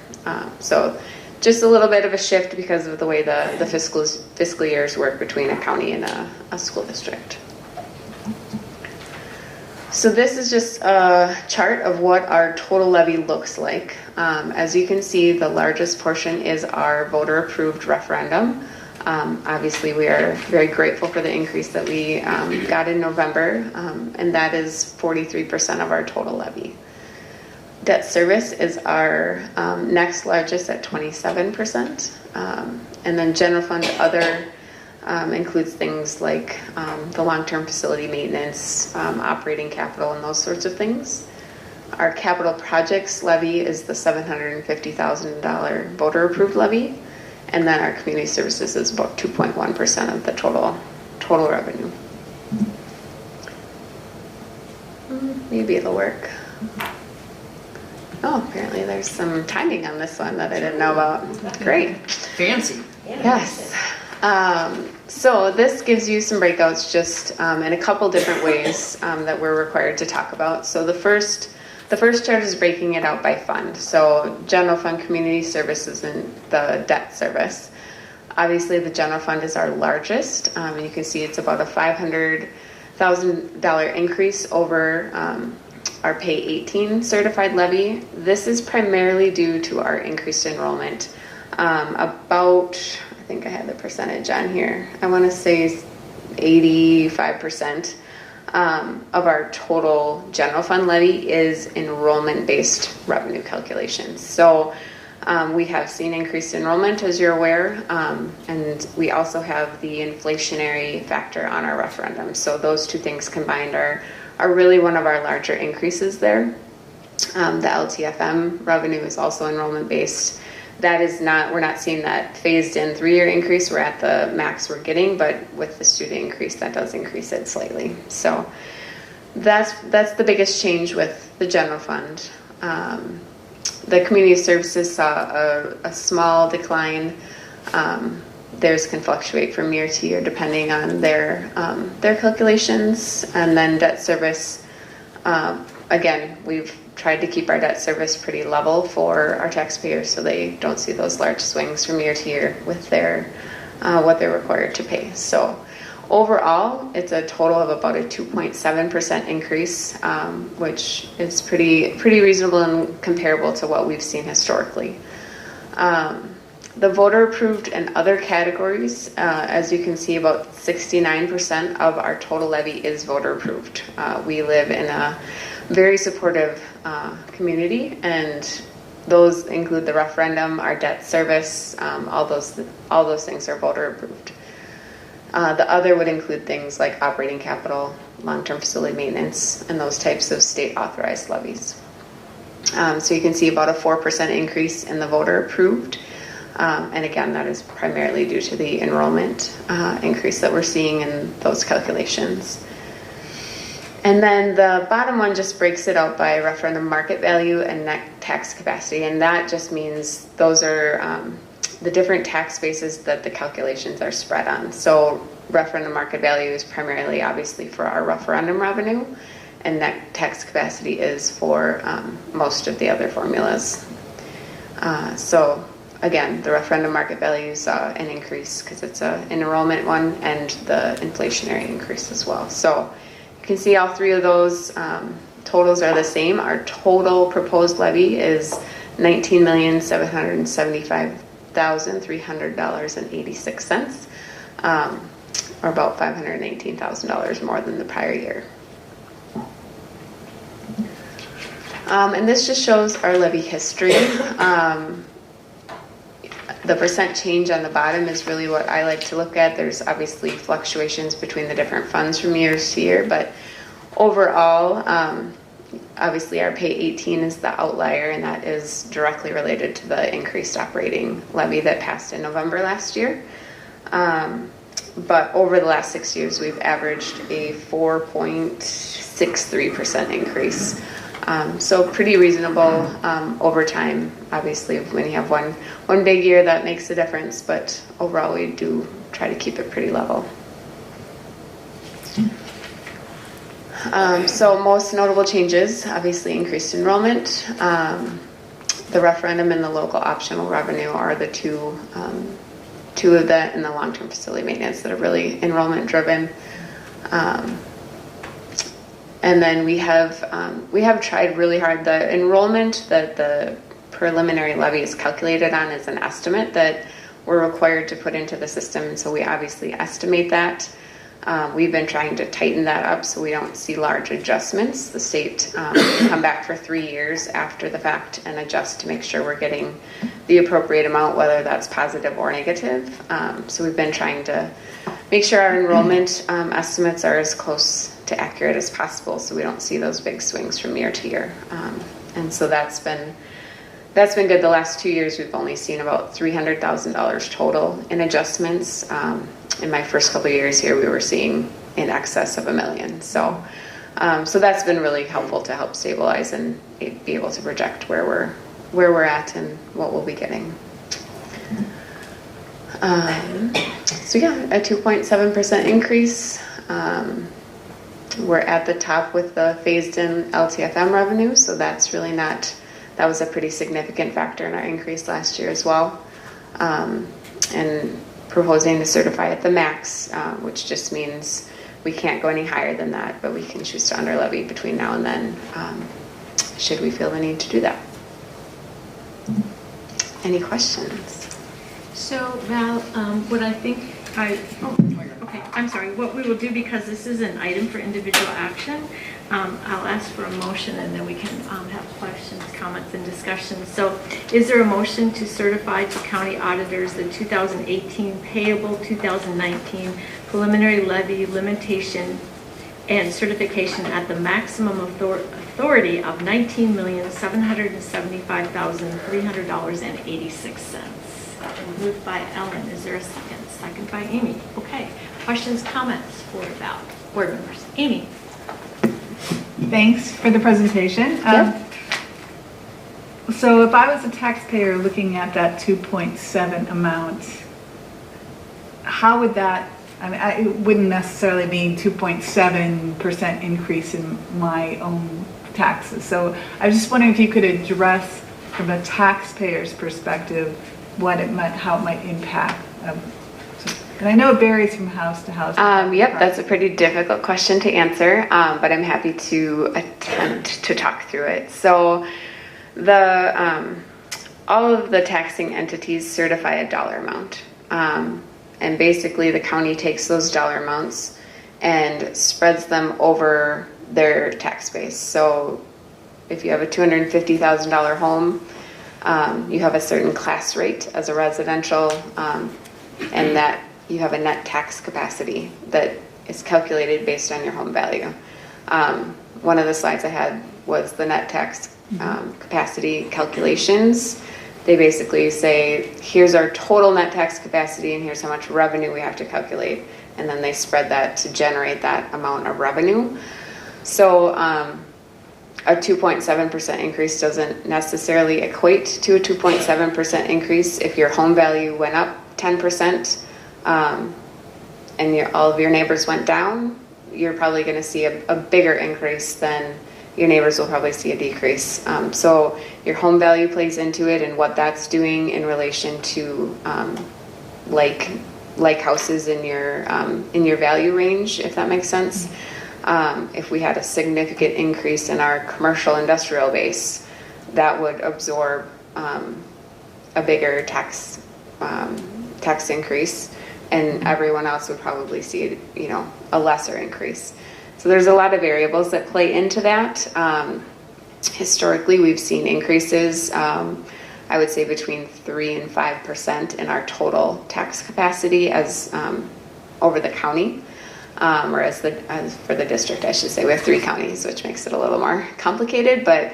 S7: So just a little bit of a shift because of the way the fiscal years work between a county and a school district. So this is just a chart of what our total levy looks like. As you can see, the largest portion is our voter approved referendum. Obviously, we are very grateful for the increase that we got in November, and that is 43% of our total levy. Debt service is our next largest at 27%. And then general fund other includes things like the long-term facility maintenance, operating capital, and those sorts of things. Our capital projects levy is the $750,000 voter approved levy. And then our community services is about 2.1% of the total revenue. Maybe it'll work. Oh, apparently there's some timing on this one that I didn't know about. Great.
S3: Fancy.
S7: Yes. So this gives you some breakouts just in a couple different ways that we're required to talk about. So the first chart is breaking it out by fund. So general fund, community services, and the debt service. Obviously the general fund is our largest. You can see it's about a $500,000 increase over our Pay 18 certified levy. This is primarily due to our increased enrollment. About, I I think I had the percentage on here. I want to say 85% of our total general fund levy is enrollment-based revenue calculations. So we have seen increased enrollment, as you're aware, and we also have the inflationary factor on our referendum. So those two things combined are really one of our larger increases there. The LTFM revenue is also enrollment-based. That is not, we're not seeing that phased in 3-year increase. We're at the max we're getting, but with the student increase, that does increase it slightly. So that's the biggest change with the general fund. The community services saw a small decline. Theirs can fluctuate from year to year depending on their calculations. And then debt service, again, we've tried to keep our debt service pretty level for our taxpayers so they don't see those large swings from year to year with their what they're required to pay. So overall, it's a total of about a 2.7% increase, which is pretty reasonable and comparable to what we've seen historically. The voter approved and other categories, as you can see, about 69% of our total levy is voter approved. We live in a very supportive community, and those include the referendum, our debt service, all those things are voter approved. The other would include things like operating capital, long-term facility maintenance, and those types of state authorized levies. So you can see about a 4% increase in the voter approved. And again, that is primarily due to the enrollment increase that we're seeing in those calculations. And then the bottom one just breaks it out by referendum market value and net tax capacity. And that just means those are the different tax bases that the calculations are spread on. So referendum market value is primarily obviously for our referendum revenue, and net tax capacity is for most of the other formulas. So again, the referendum market value saw an increase because it's an enrollment one, and the inflationary increase as well. So you can see all three of those totals are the same. Our total proposed levy is $19,775,300.86, or about $518,000 more than the prior year. And this just shows our levy history. The percent change on the bottom is really what I like to look at. There's obviously fluctuations between the different funds from year to year, but overall, obviously our pay 18 is the outlier, and that is directly related to the increased operating levy that passed in November last year. But over the last 6 years, we've averaged a 4.63% increase. So pretty reasonable over time. Obviously, when you have one big year, that makes a difference, but overall, we do try to keep it pretty level. So most notable changes, obviously increased enrollment. The referendum and the local optional revenue are the two of that, and the long-term facility maintenance that are really enrollment driven. And then we have tried really hard. The enrollment that the preliminary levy is calculated on is an estimate that we're required to put into the system, and so we obviously estimate that. We've been trying to tighten that up so we don't see large adjustments. The state can come back for 3 years after the fact and adjust to make sure we're getting the appropriate amount, whether that's positive or negative. So we've been trying to make sure our enrollment estimates are as close to accurate as possible, so we don't see those big swings from year to year. And so that's been good. The last 2 years, we've only seen about $300,000 total in adjustments. In my first couple of years here, we were seeing in excess of $1 million. So that's been really helpful to help stabilize and be able to project where we're at and what we'll be getting. So yeah, a 2.7% increase. We're at the top with the phased-in LTFM revenue, so that's really not. That was a pretty significant factor in our increase last year as well. And proposing to certify at the max, which just means we can't go any higher than that, but we can choose to under levy between now and then, should we feel the need to do that. Any questions?
S2: So Val, what I think okay, I'm sorry, what we will do, because this is an item for individual action, I'll ask for a motion and then we can have questions, comments, and discussions. So is there a motion to certify to county auditors the 2018 payable 2019 preliminary levy limitation and certification at the maximum authority of $19,775,300.86? Moved by Ellen. Is there a second? Second by Amy. Okay. Questions, comments for Val? Board members. Amy.
S1: Thanks for the presentation. So if I was a taxpayer looking at that 2.7 amount, how would that, I mean, it wouldn't necessarily mean 2.7% increase in my own taxes. So I was just wondering if you could address from a taxpayer's perspective what it might, how it might impact. And I know it varies from house to house.
S7: Yep, that's a pretty difficult question to answer, but I'm happy to attempt to talk through it. So all of the taxing entities certify a dollar amount. And basically the county takes those dollar amounts and spreads them over their tax base. So if you have a $250,000 home, you have a certain class rate as a residential, and that you have a net tax capacity that is calculated based on your home value. One of the slides I had was the net tax capacity calculations. They basically say, here's our total net tax capacity and here's how much revenue we have to calculate. And then they spread that to generate that amount of revenue. So a 2.7% increase doesn't necessarily equate to a 2.7% increase. If your home value went up 10% and all of your neighbors went down, you're probably going to see a bigger increase than your neighbors will probably see a decrease. So your home value plays into it and what that's doing in relation to like houses in your value range, if that makes sense. If we had a significant increase in our commercial industrial base, that would absorb a bigger tax increase, and everyone else would probably see, a lesser increase. So there's a lot of variables that play into that. Historically, we've seen increases, I would say between 3 and 5% in our total tax capacity as over the county. Or as for the district, I should say. We have 3 counties, which makes it a little more complicated, but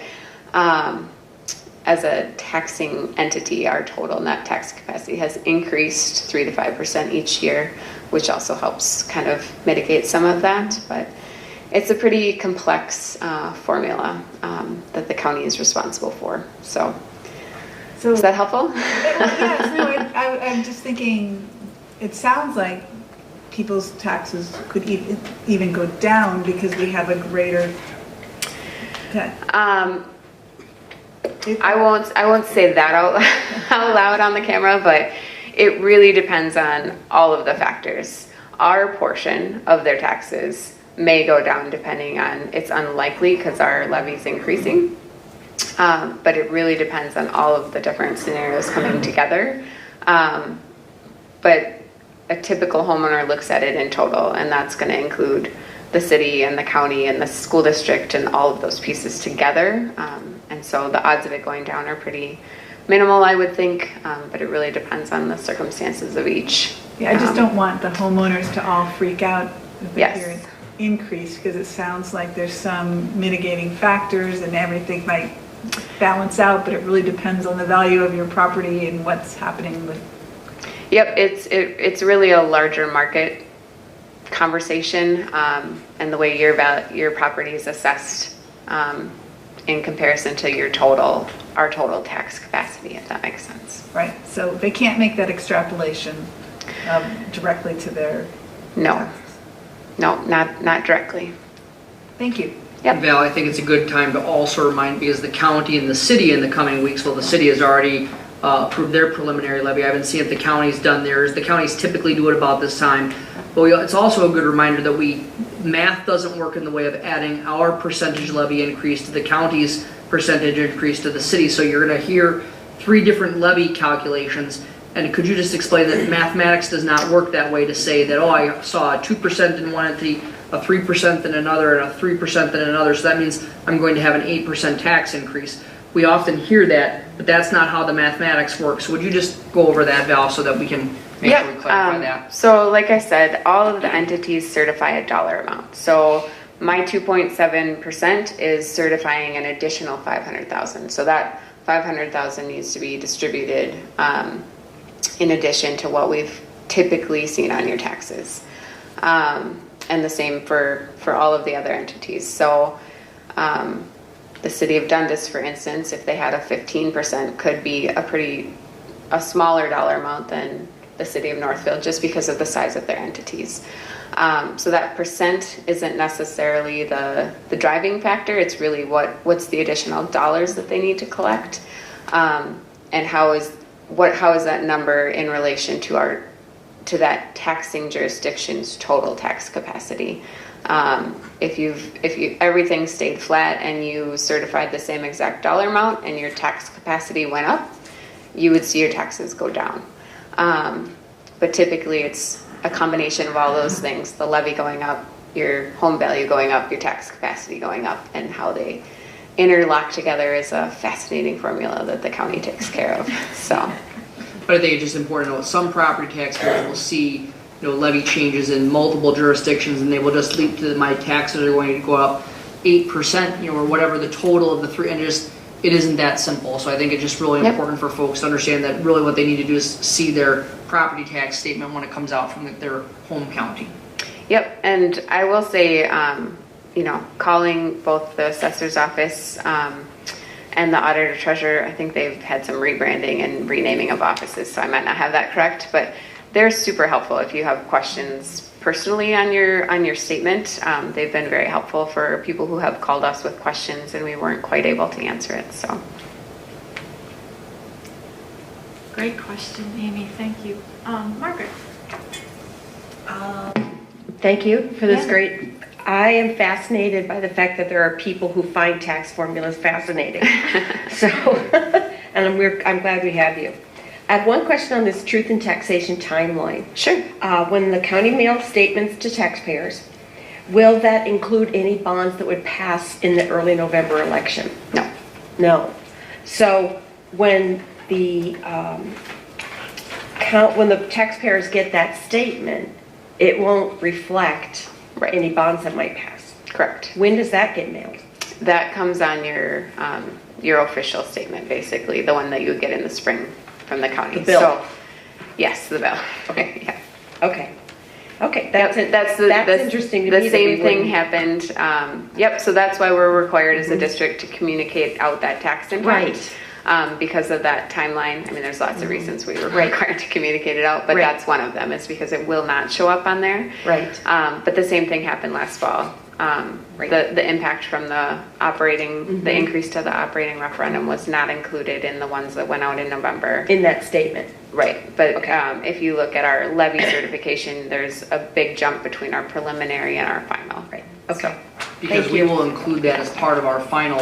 S7: as a taxing entity, our total net tax capacity has increased 3 to 5% each year, which also helps kind of mitigate some of that. But it's a pretty complex formula that the county is responsible for. So is that helpful?
S1: Yes, no, I'm just thinking, it sounds like people's taxes could even go down because we have a greater.
S7: I won't say that out loud on the camera, but it really depends on all of the factors. Our portion of their taxes may go down depending on, it's unlikely because our levy's increasing, but it really depends on all of the different scenarios coming together. But a typical homeowner looks at it in total, and that's going to include the city and the county and the school district and all of those pieces together. And so the odds of it going down are pretty minimal, I would think, but it really depends on the circumstances of each.
S1: Yeah, I just don't want the homeowners to all freak out if they
S7: Yes.
S1: hear an increase, because it sounds like there's some mitigating factors and everything might balance out, but it really depends on the value of your property and what's happening with.
S7: Yep, it's really a larger market conversation, and the way your property is assessed in comparison to our total tax capacity, if that makes sense.
S1: Right, so they can't make that extrapolation directly to their taxes.
S7: No, not directly.
S1: Thank you.
S7: Yep.
S3: Val, I think it's a good time to also remind, because the county and the city in the coming weeks, well, the city has already approved their preliminary levy. I haven't seen if the county's done theirs. The counties typically do it about this time. But it's also a good reminder that math doesn't work in the way of adding our percentage levy increase to the county's percentage increase to the city. So you're going to hear 3 different levy calculations And could you just explain that mathematics does not work that way to say that, oh, I saw a 2% in one entity, a 3% in another, and a 3% in another, so that means I'm going to have an 8% tax increase. We often hear that, but that's not how the mathematics works. So would you just go over that, Val, so that we can make sure we clarify that?
S7: So like I said, all of the entities certify a dollar amount. So my 2.7% is certifying an additional 500,000. So that 500,000 needs to be distributed in addition to what we've typically seen on your taxes. And the same for all of the other entities. So the city of Dundas, for instance, if they had a 15%, could be a smaller dollar amount than the city of Northfield, just because of the size of their entities. So that percent isn't necessarily the driving factor. It's really what's the additional dollars that they need to collect, and how is that number in relation to that taxing jurisdiction's total tax capacity. If everything stayed flat and you certified the same exact dollar amount and your tax capacity went up, you would see your taxes go down. But typically it's a combination of all those things: the levy going up, your home value going up, your tax capacity going up, and how they interlock together is a fascinating formula that the county takes care of. So.
S3: But I think it's just important to know some property taxpayers will see, levy changes in multiple jurisdictions, and they will just leap to my taxes are going to go up 8%, or whatever the total of the three, and it isn't that simple. So I think it's just really important for folks to understand that really what they need to do is see their property tax statement when it comes out from their home county.
S7: Yep, and I will say, calling both the assessor's office and the auditor treasurer, I think they've had some rebranding and renaming of offices, so I might not have that correct, but they're super helpful if you have questions personally on your statement. They've been very helpful for people who have called us with questions and we weren't quite able to answer it. So.
S2: Great question, Amy. Thank you. Margaret.
S8: Thank you for this
S2: Yeah.
S8: great. I am fascinated by the fact that there are people who find tax formulas fascinating. So, and I'm glad we have you. I have one question on this truth in taxation timeline.
S7: Sure.
S8: When the county mails statements to taxpayers, will that include any bonds that would pass in the early November election?
S7: No.
S8: No. So when the when the taxpayers get that statement, it won't reflect any bonds that might pass.
S7: Correct.
S8: When does that get mailed?
S7: That comes on your official statement, basically, the one that you would get in the spring from the county.
S8: The bill.
S7: So, yes, the bill.
S8: Okay.
S7: Yeah.
S8: Okay. Okay.
S7: That's
S8: interesting to me.
S7: The same thing happened. Yep. So that's why we're required as a district to communicate out that tax impact.
S8: Right.
S7: Because of that timeline. I mean, there's lots of reasons we were required to communicate it out, but that's one of them. Is because it will not show up on there.
S8: Right.
S7: But the same thing happened last fall. The impact from the operating, the increase to the operating referendum was not included in the ones that went out in November.
S8: In that statement.
S7: Right, but if you look at our levy certification, there's a big jump between our preliminary and our final.
S8: Right. Okay.
S3: Because we will include that as part of our final.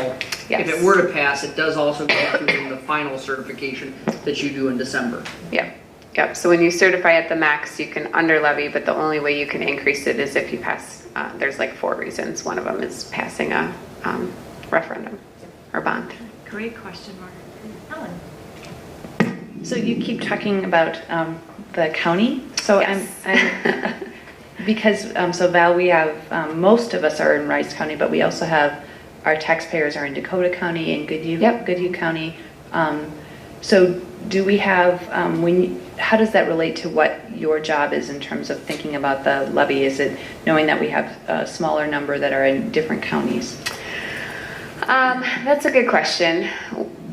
S7: Yes.
S3: If it were to pass, it does also go included in the final certification that you do in December.
S7: Yep. So when you certify at the max, you can under levy, but the only way you can increase it is if you pass. There's like 4 reasons. One of them is passing a referendum or bond.
S2: Great question, Margaret. Helen.
S6: So you keep talking about the county. So
S7: Yes.
S6: I'm because so Val, we have most of us are in Rice County, but we also have our taxpayers are in Dakota County and Goodhue County. So do we have how does that relate to what your job is in terms of thinking about the levy? Is it knowing that we have a smaller number that are in different counties?
S7: That's a good question.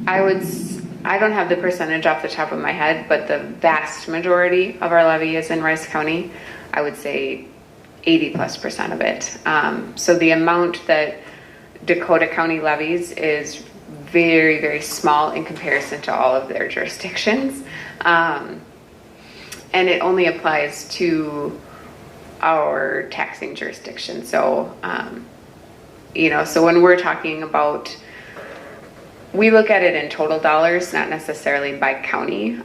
S7: I don't have the percentage off the top of my head, but the vast majority of our levy is in Rice County. I would say 80+% of it. So the amount that Dakota County levies is very, very small in comparison to all of their jurisdictions. And it only applies to our taxing jurisdiction. So, so when we're talking about, we look at it in total dollars, not necessarily by county.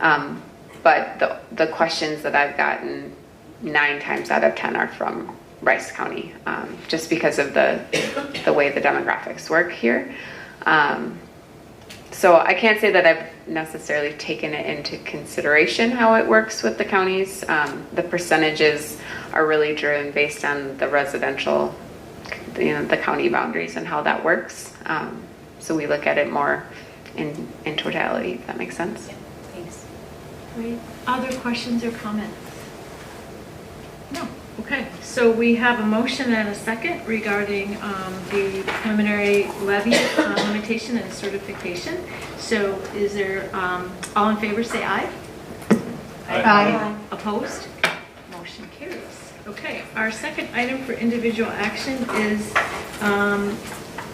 S7: But the questions that I've gotten 9 times out of 10 are from Rice County, just because of the way the demographics work here. So I can't say that I've necessarily taken it into consideration how it works with the counties. The percentages are really driven based on the residential, the county boundaries and how that works. So we look at it more in totality, if that makes sense.
S2: Thanks. Great. Other questions or comments? No. Okay. So we have a motion and a second regarding the preliminary levy limitation and certification. So is there, all in favor, say aye.
S1: Aye.
S2: Opposed? Motion carries. Okay. Our second item for individual action is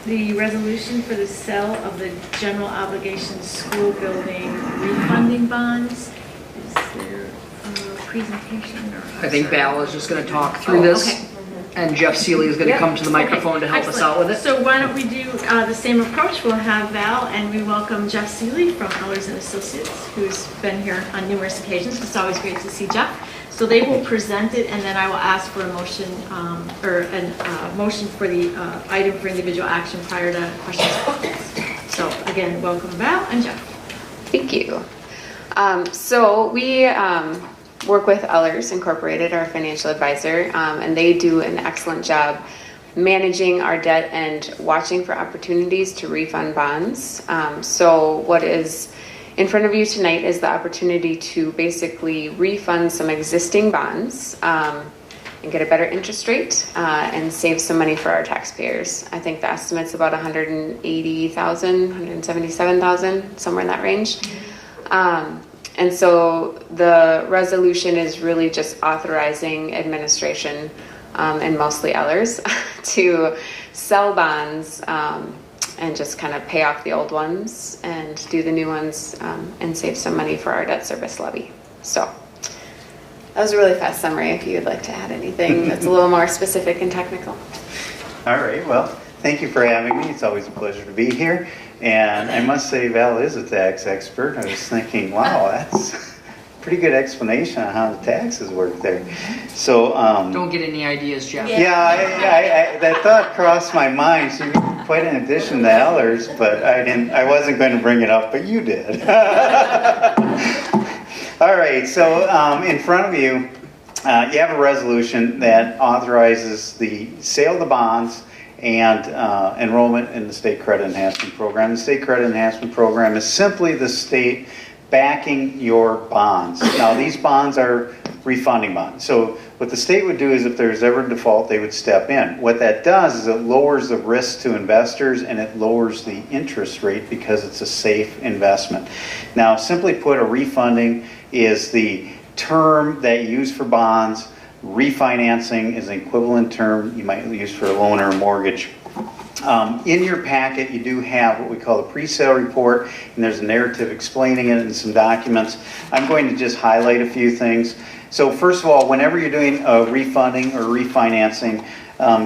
S2: the resolution for the sale of the general obligation school building refunding bonds. Is there a presentation or?
S3: I think Val is just going to talk through this,
S2: Okay.
S3: and Jeff Seeley is going to come to the microphone to help us out with it.
S2: So why don't we do the same approach? We'll have Val, and we welcome Jeff Seeley from Ellers and Associates, who's been here on numerous occasions. It's always great to see Jeff. So they will present it, and then I will ask for a motion, motion for the item for individual action prior to questions. So again, welcome Val and Jeff.
S7: Thank you. So we work with Ellers Incorporated, our financial advisor, and they do an excellent job managing our debt and watching for opportunities to refund bonds. So what is in front of you tonight is the opportunity to basically refund some existing bonds and get a better interest rate and save some money for our taxpayers. I think the estimate's about $180,000, $177,000, somewhere in that range. And so the resolution is really just authorizing administration and mostly Ellers to sell bonds and just kind of pay off the old ones and do the new ones and save some money for our debt service levy. So that was a really fast summary. If you would like to add anything that's a little more specific and technical.
S9: All right, well, thank you for having me. It's always a pleasure to be here. And I must say, Val is a tax expert. I was thinking, wow, that's a pretty good explanation on how the taxes work there. So,
S3: Don't get any ideas, Jeff.
S9: yeah, that thought crossed my mind. She was quite an addition to Ellers, but I wasn't going to bring it up, but you did. All right, so in front of you, you have a resolution that authorizes the sale of the bonds and enrollment in the State Credit Enhancement Program. The State Credit Enhancement Program is simply the state backing your bonds. Now, these bonds are refunding bonds. So what the state would do is if there's ever a default, they would step in. What that does is it lowers the risk to investors and it lowers the interest rate because it's a safe investment. Now, simply put, a refunding is the term that you use for bonds. Refinancing is an equivalent term you might use for a loan or a mortgage. In your packet, you do have what we call a pre-sale report, and there's a narrative explaining it and some documents. I'm going to just highlight a few things. So first of all, whenever you're doing a refunding or refinancing,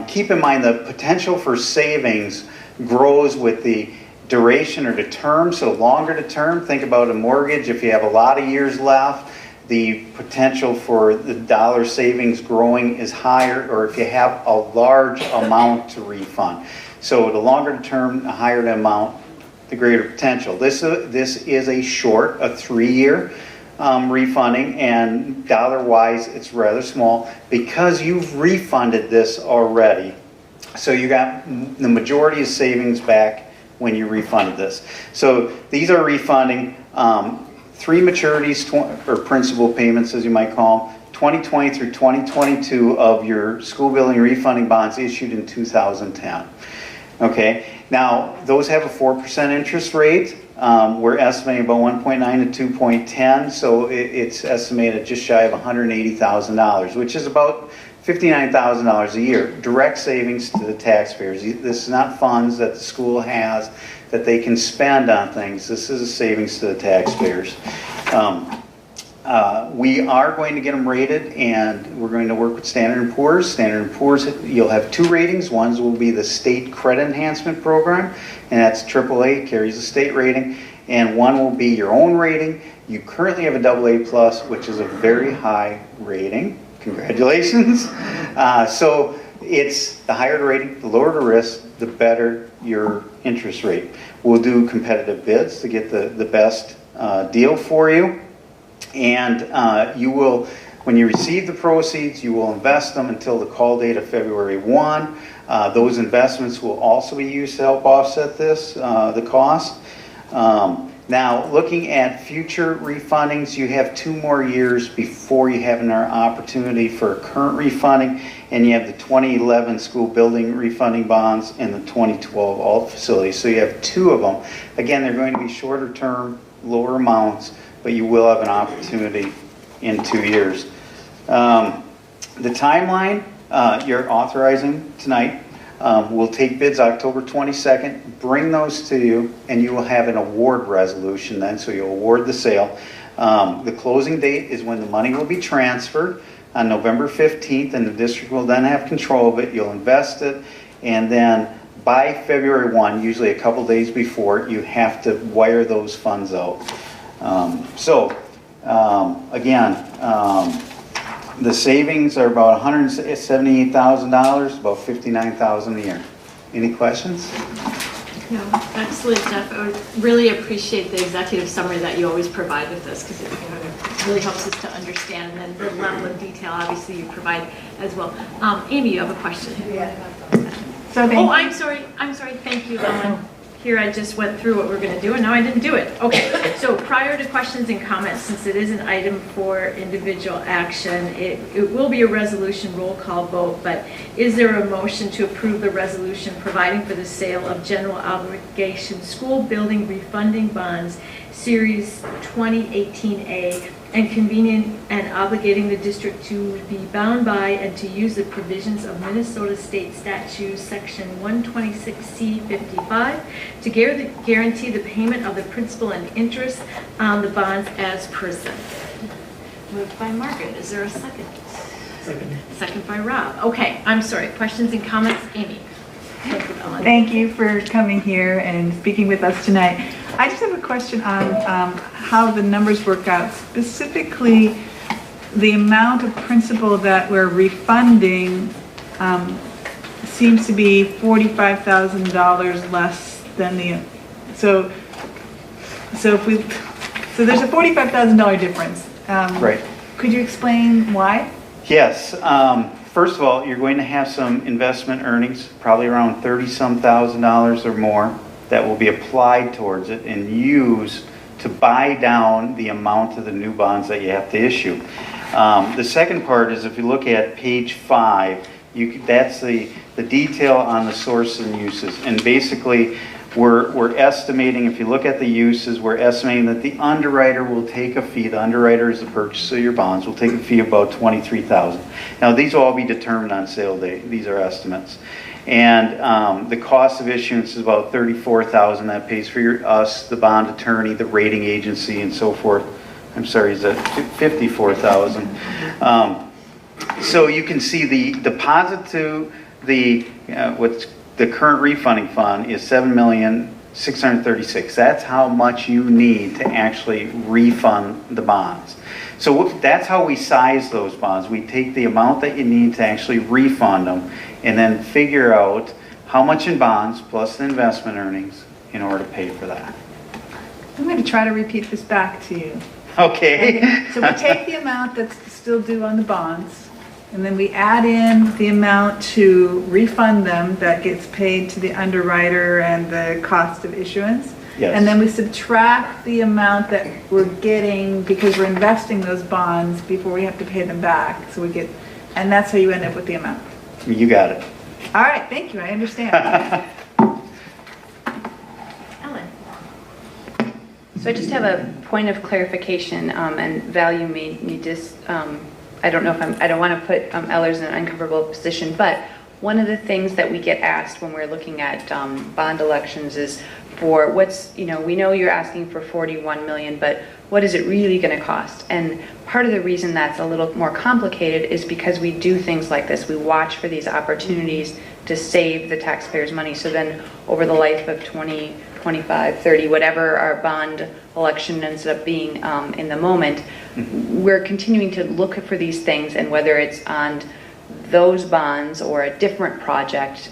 S9: keep in mind the potential for savings grows with the duration or the term. So longer the term, think about a mortgage. If you have a lot of years left, the potential for the dollar savings growing is higher, or if you have a large amount to refund. So the longer the term, the higher the amount, the greater potential. This is a 3-year refunding, and dollar-wise, it's rather small because you've refunded this already. So you got the majority of savings back when you refunded this. So these are refunding 3 maturities, or principal payments as you might call them, 2020 through 2022 of your school building refunding bonds issued in 2010. Okay, now those have a 4% interest rate. We're estimating about 1.9 to 2.10, so it's estimated just shy of $180,000, which is about $59,000 a year. Direct savings to the taxpayers. This is not funds that the school has that they can spend on things. This is a savings to the taxpayers. We are going to get them rated, and we're going to work with Standard & Poor's. Standard & Poor's, you'll have 2 ratings. One will be the State Credit Enhancement Program, and that's AAA, carries a state rating. And one will be your own rating. You currently have a AA+, which is a very high rating. Congratulations. So it's the higher the rating, the lower the risk, the better your interest rate. We'll do competitive bids to get the best deal for you. And you will, when you receive the proceeds, you will invest them until the call date of February 1. Those investments will also be used to help offset this, the cost. Now, looking at future refundings, you have 2 more years before you have an opportunity for current refunding, and you have the 2011 school building refunding bonds and the 2012 alt facilities. So you have 2 of them. Again, they're going to be shorter term, lower amounts, but you will have an opportunity in 2 years. The timeline you're authorizing tonight. We'll take bids October 22nd, bring those to you, and you will have an award resolution then, so you'll award the sale. The closing date is when the money will be transferred on November 15th, and the district will then have control of it. You'll invest it, and then by February 1, usually a couple days before, you have to wire those funds out. The savings are about $178,000, about $59,000 a year. Any questions?
S2: No, excellent, Jeff. I would really appreciate the executive summary that you always provide with us, because it really helps us to understand, and then the level of detail obviously you provide as well. Amy, you have a question? Oh, I'm sorry. Thank you, Ellen. Here I just went through what we're going to do, and now I didn't do it. Okay, so prior to questions and comments, since it is an item for individual action, it will be a resolution roll call vote, but is there a motion to approve the resolution providing for the sale of general obligation school building refunding bonds, Series 2018A, and convening and obligating the district to be bound by and to use the provisions of Minnesota State Statute Section 126C55 to guarantee the payment of the principal and interest on the bonds as presented? Moved by Margaret. Is there a second? Second by Rob. Okay, I'm sorry. Questions and comments? Amy.
S1: Thank you for coming here and speaking with us tonight. I just have a question on how the numbers work out. Specifically, the amount of principal that we're refunding seems to be $45,000 less than the. So there's a $45,000 difference.
S9: Right.
S1: Could you explain why?
S9: Yes. First of all, you're going to have some investment earnings, probably around $30-some thousand or more, that will be applied towards it and used to buy down the amount of the new bonds that you have to issue. The second part is, if you look at page 5, that's the detail on the source and uses. And basically, we're estimating, if you look at the uses, we're estimating that the underwriter will take a fee. The underwriter is the purchaser of your bonds, will take a fee of about $23,000. Now, these will all be determined on sale day. These are estimates. And the cost of issuance is about $34,000. That pays for us, the bond attorney, the rating agency, and so forth. I'm sorry, is that $54,000? So you can see the deposit to the what's the current refunding fund is $7,636,000. That's how much you need to actually refund the bonds. So that's how we size those bonds. We take the amount that you need to actually refund them, and then figure out how much in bonds plus the investment earnings in order to pay for that.
S1: I'm going to try to repeat this back to you.
S9: Okay.
S1: So we take the amount that's still due on the bonds, and then we add in the amount to refund them that gets paid to the underwriter and the cost of issuance.
S9: Yes.
S1: And then we subtract the amount that we're getting because we're investing those bonds before we have to pay them back. So we get, and that's how you end up with the amount.
S9: You got it.
S1: All right, thank you, I understand.
S2: Ellen.
S6: So I just have a point of clarification, and Val, you may need this. I don't know if I don't want to put Ellers in an uncomfortable position, but one of the things that we get asked when we're looking at bond elections is for what's, we know you're asking for 41 million, but what is it really going to cost? And part of the reason that's a little more complicated is because we do things like this. We watch for these opportunities to save the taxpayers' money. So then over the life of 20 25, 30, whatever our bond election ends up being in the moment, we're continuing to look for these things, and whether it's on those bonds or a different project,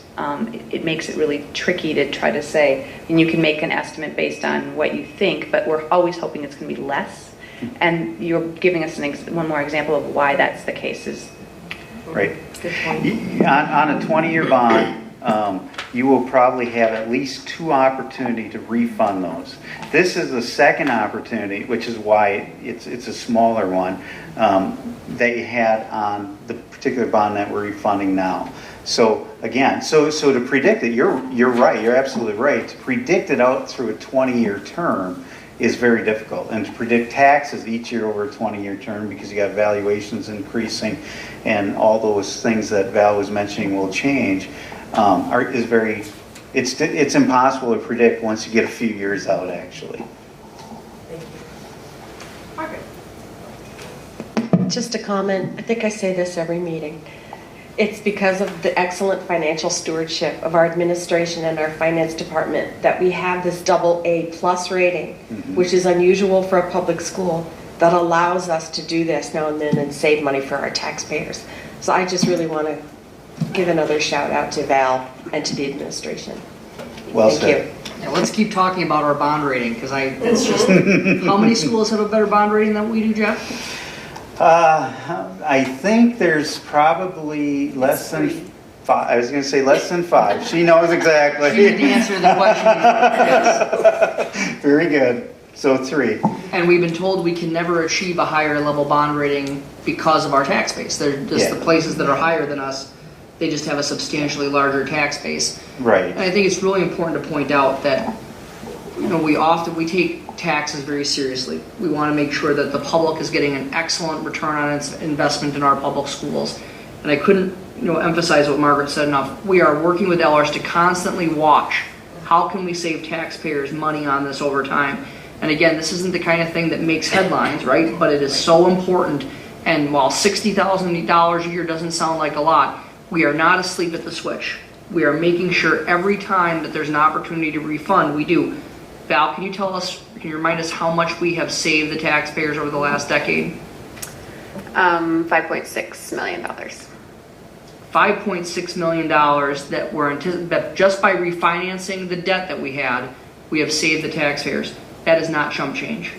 S6: it makes it really tricky to try to say, and you can make an estimate based on what you think, but we're always hoping it's going to be less. And you're giving us one more example of why that's the case. Is
S9: Right.
S6: good point.
S9: On a 20-year bond, you will probably have at least 2 opportunities to refund those. This is the second opportunity, which is why it's a smaller one, that you had on the particular bond that we're refunding now. So again, so to predict it, you're right, you're absolutely right. To predict it out through a 20-year term is very difficult. And to predict taxes each year over a 20-year term, because you got valuations increasing and all those things that Val was mentioning will change, it's impossible to predict once you get a few years out, actually.
S2: Margaret?
S8: Just a comment, I think I say this every meeting. It's because of the excellent financial stewardship of our administration and our finance department that we have this AA+ rating, which is unusual for a public school, that allows us to do this now and then and save money for our taxpayers. So I just really want to give another shout out to Val and to the administration.
S9: Well
S8: Thank
S9: said.
S8: you.
S3: Yeah, let's keep talking about our bond rating, because it's just, how many schools have a better bond rating than we do, Jeff?
S9: I think there's probably less than 5. I was going to say less than 5. She knows exactly.
S3: She did answer the question. Yes.
S9: Very good. So 3.
S3: And we've been told we can never achieve a higher level bond rating because of our tax base. They're just the places that are higher than us, they just have a substantially larger tax base.
S9: Right.
S3: And I think it's really important to point out that, we take taxes very seriously. We want to make sure that the public is getting an excellent return on its investment in our public schools. And I couldn't, emphasize what Margaret said enough. We are working with Ellers to constantly watch how can we save taxpayers money on this over time. And again, this isn't the kind of thing that makes headlines, right? But it is so important. And while $60,000 a year doesn't sound like a lot, we are not asleep at the switch. We are making sure every time that there's an opportunity to refund, we do. Val, can you remind us how much we have saved the taxpayers over the last decade?
S7: $5.6 million.
S3: $5.6 million that just by refinancing the debt that we had, we have saved the taxpayers. That is not chump change.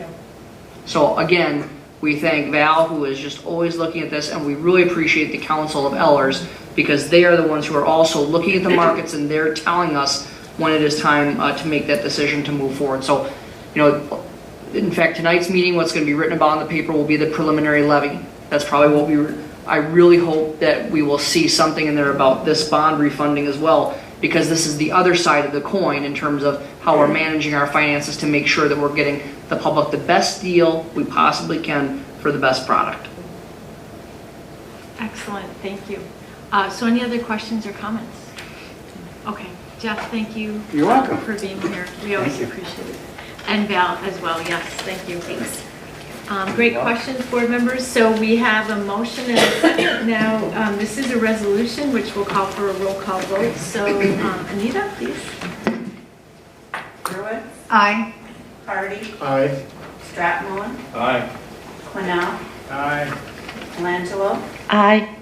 S3: So again, we thank Val, who is just always looking at this, and we really appreciate the council of Ellers, because they are the ones who are also looking at the markets, and they're telling us when it is time to make that decision to move forward. So, in fact, tonight's meeting, what's going to be written about in the paper will be the preliminary levy. That's probably what I really hope that we will see something in there about this bond refunding as well, because this is the other side of the coin in terms of how we're managing our finances to make sure that we're getting the public the best deal we possibly can for the best product.
S2: Excellent, thank you. So any other questions or comments? Okay, Jeff, thank you.
S9: You're welcome.
S2: For being here. We always appreciate it. And Val as well, yes, thank you. Thanks. Great questions, board members. So we have a motion and a second. Now, this is a resolution which will call for a roll call vote. So Anita, please.
S10: Hurwitz,
S1: Aye.
S10: Hardy,
S5: Aye.
S10: Stratmore,
S5: Aye.
S10: Quinnell,
S5: Aye.
S10: Colangelo,
S8: Aye.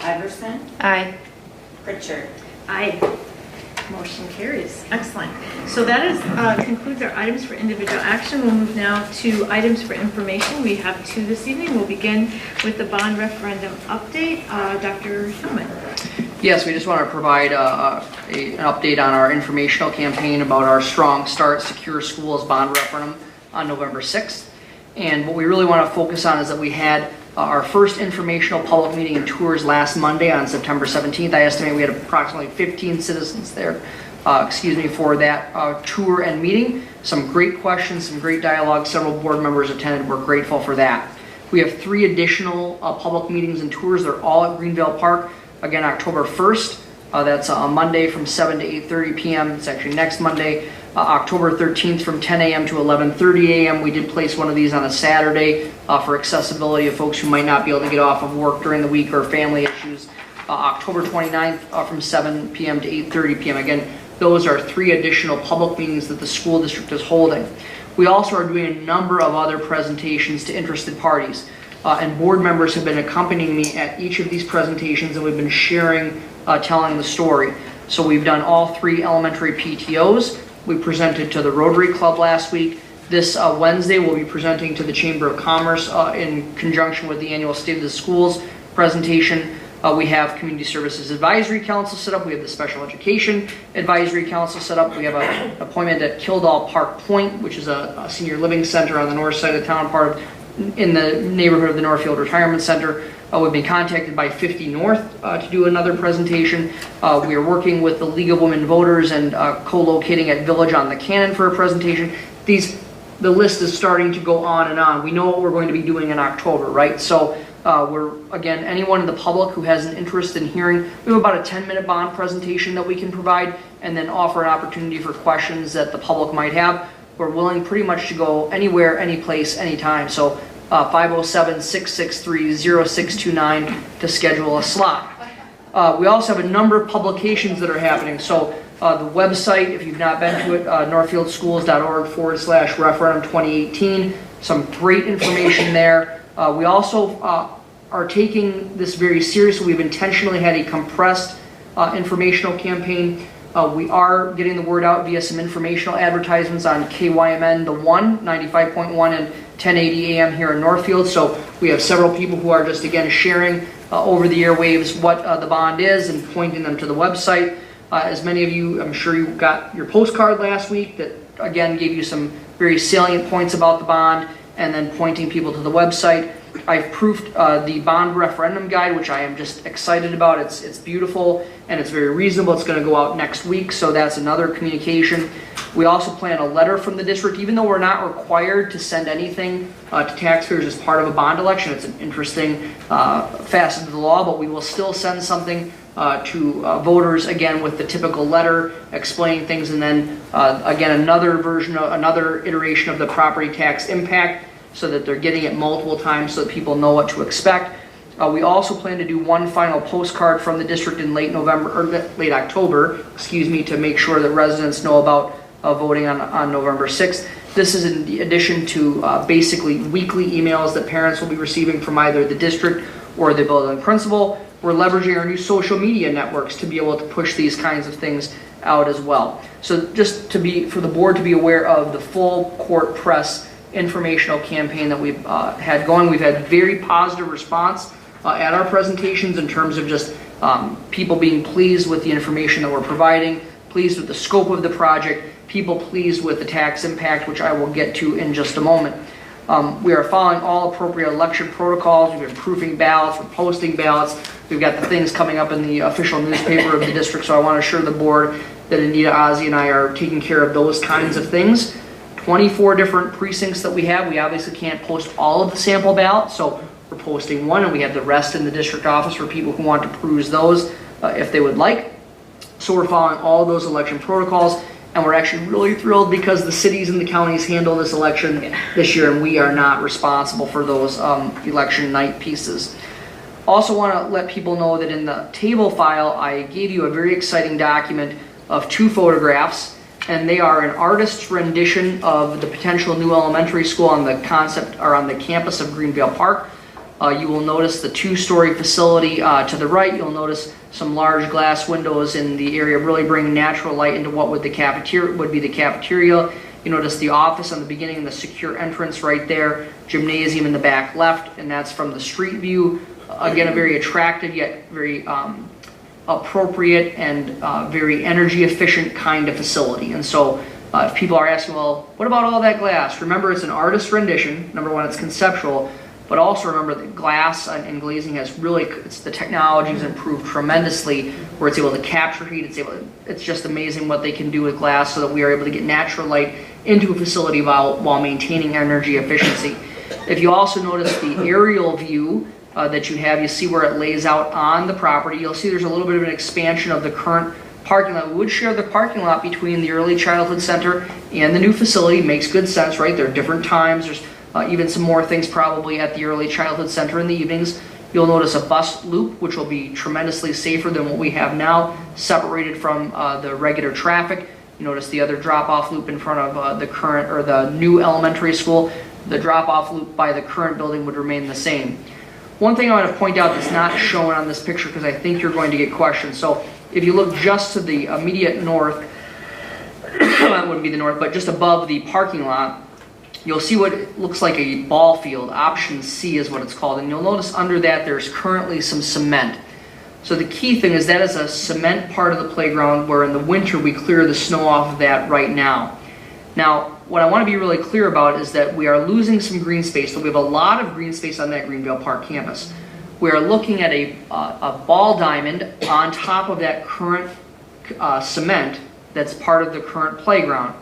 S10: Iverson,
S6: Aye.
S10: Pritchard.
S2: Aye. Motion carries. Excellent. So that is concludes our items for individual action. We'll move now to items for information. We have 2 this evening. We'll begin with the bond referendum update. Dr. Hillman.
S3: Yes, we just want to provide an update on our informational campaign about our Strong Start Secure Schools bond referendum on November 6th. And what we really want to focus on is that we had our first informational public meeting and tours last Monday on September 17th. I estimate we had approximately 15 citizens there, for that tour and meeting. Some great questions, some great dialogue. Several board members attended. We're grateful for that. We have 3 additional public meetings and tours. They're all at Greenville Park. Again, October 1st. That's a Monday from 7 to 8:30 p.m. It's actually next Monday. October 13th from 10 a.m. to 11:30 a.m. We did place one of these on a Saturday for accessibility of folks who might not be able to get off of work during the week or family issues. October 29th from 7 p.m. to 8:30 p.m. Again, Those are 3 additional public meetings that the school district is holding. We also are doing a number of other presentations to interested parties. And board members have been accompanying me at each of these presentations, and we've been sharing, telling the story. So we've done all 3 elementary PTOs. We presented to the Rotary Club last week. This Wednesday, we'll be presenting to the Chamber of Commerce in conjunction with the annual State of the Schools presentation. We have Community Services Advisory Council set up. We have the Special Education Advisory Council set up. We have an appointment at Kildall Park Point, which is a senior living center on the north side of town, in the neighborhood of the Northfield Retirement Center. We've been contacted by 50 North to do another presentation. We are working with the League of Women Voters and co-locating at Village on the Cannon for a presentation. The list is starting to go on and on. We know what we're going to be doing in October, right? So again, anyone in the public who has an interest in hearing, we have about a 10-minute bond presentation that we can provide and then offer an opportunity for questions that the public might have. We're willing pretty much to go anywhere, any place, anytime. So 507-663-0629 to schedule a slot. We also have a number of publications that are happening. So the website, if you've not been to it, northfieldschools.org/referendum 2018. Some great information there. We also are taking this very seriously. We've intentionally had a compressed informational campaign. We are getting the word out via some informational advertisements on KYMN, the 95.1 and 1080 AM here in Northfield. So we have several people who are just, again, sharing over the airwaves what the bond is and pointing them to the website. As many of you, I'm sure you got your postcard last week that, again, gave you some very salient points about the bond and then pointing people to the website. I've proofed the bond referendum guide, which I am just excited about. It's beautiful and it's very reasonable. It's going to go out next week, so that's another communication. We also plan a letter from the district, even though we're not required to send anything to taxpayers as part of a bond election. It's an interesting facet of the law, but we will still send something to voters, again, with the typical letter explaining things, and then again, another iteration of the property tax impact, so that they're getting it multiple times so that people know what to expect. We also plan to do one final postcard from the district in late October, to make sure that residents know about voting on November 6th. This is in addition to basically weekly emails that parents will be receiving from either the district or the building principal. We're leveraging our new social media networks to be able to push these kinds of things out as well. So just for the board to be aware of the full court press informational campaign that we've had going. We've had very positive response at our presentations in terms of just people being pleased with the information that we're providing, pleased with the scope of the project, people pleased with the tax impact, which I will get to in just a moment. We are following all appropriate election protocols. We've been proofing ballots, we're posting ballots. We've got the things coming up in the official newspaper of the district, so I want to assure the board that Anita, Ozzie, and I are taking care of those kinds of things. 24 different precincts that we have. We obviously can't post all of the sample ballots, so we're posting one, and we have the rest in the district office for people who want to peruse those if they would like. So we're following all of those election protocols, and we're actually really thrilled because the cities and the counties handle this election this year, and we are not responsible for those election night pieces. Also want to let people know that in the table file, I gave you a very exciting document of 2 photographs, and they are an artist's rendition of the potential new elementary school on the campus of Greenvale Park. You will notice the 2-story facility to the right. You'll notice some large glass windows in the area, really bringing natural light into what would be the cafeteria. You notice the office on the beginning and the secure entrance right there, gymnasium in the back left, and that's from the street view. Again, a very attractive yet very appropriate and very energy efficient kind of facility. And so if people are asking, well, what about all that glass? Remember, it's an artist's rendition. Number one, it's conceptual, but also remember that glass and glazing the technology has improved tremendously, where it's able to capture heat. It's just amazing what they can do with glass, so that we are able to get natural light into a facility while maintaining energy efficiency. If you also notice the aerial view that you see where it lays out on the property, you'll see there's a little bit of an expansion of the current parking lot. We would share the parking lot between the Early Childhood Center and the new facility. Makes good sense, right? There are different times. There's even some more things probably at the Early Childhood Center in the evenings. You'll notice a bus loop, which will be tremendously safer than what we have now, separated from the regular traffic. You notice the other drop-off loop in front of the current or the new elementary school. The drop-off loop by the current building would remain the same. One thing I want to point out that's not shown on this picture, because I think you're going to get questions. So if you look just to the immediate north, that wouldn't be the north, but just above the parking lot, you'll see what looks like a ball field. Option C is what it's called. And you'll notice under that there's currently some cement. So the key thing is that is a cement part of the playground where in the winter we clear the snow off of that right now. Now, what I want to be really clear about is that we are losing some green space. So we have a lot of green space on that Greenvale Park campus. We are looking at a ball diamond on top of that current cement that's part of the current playground.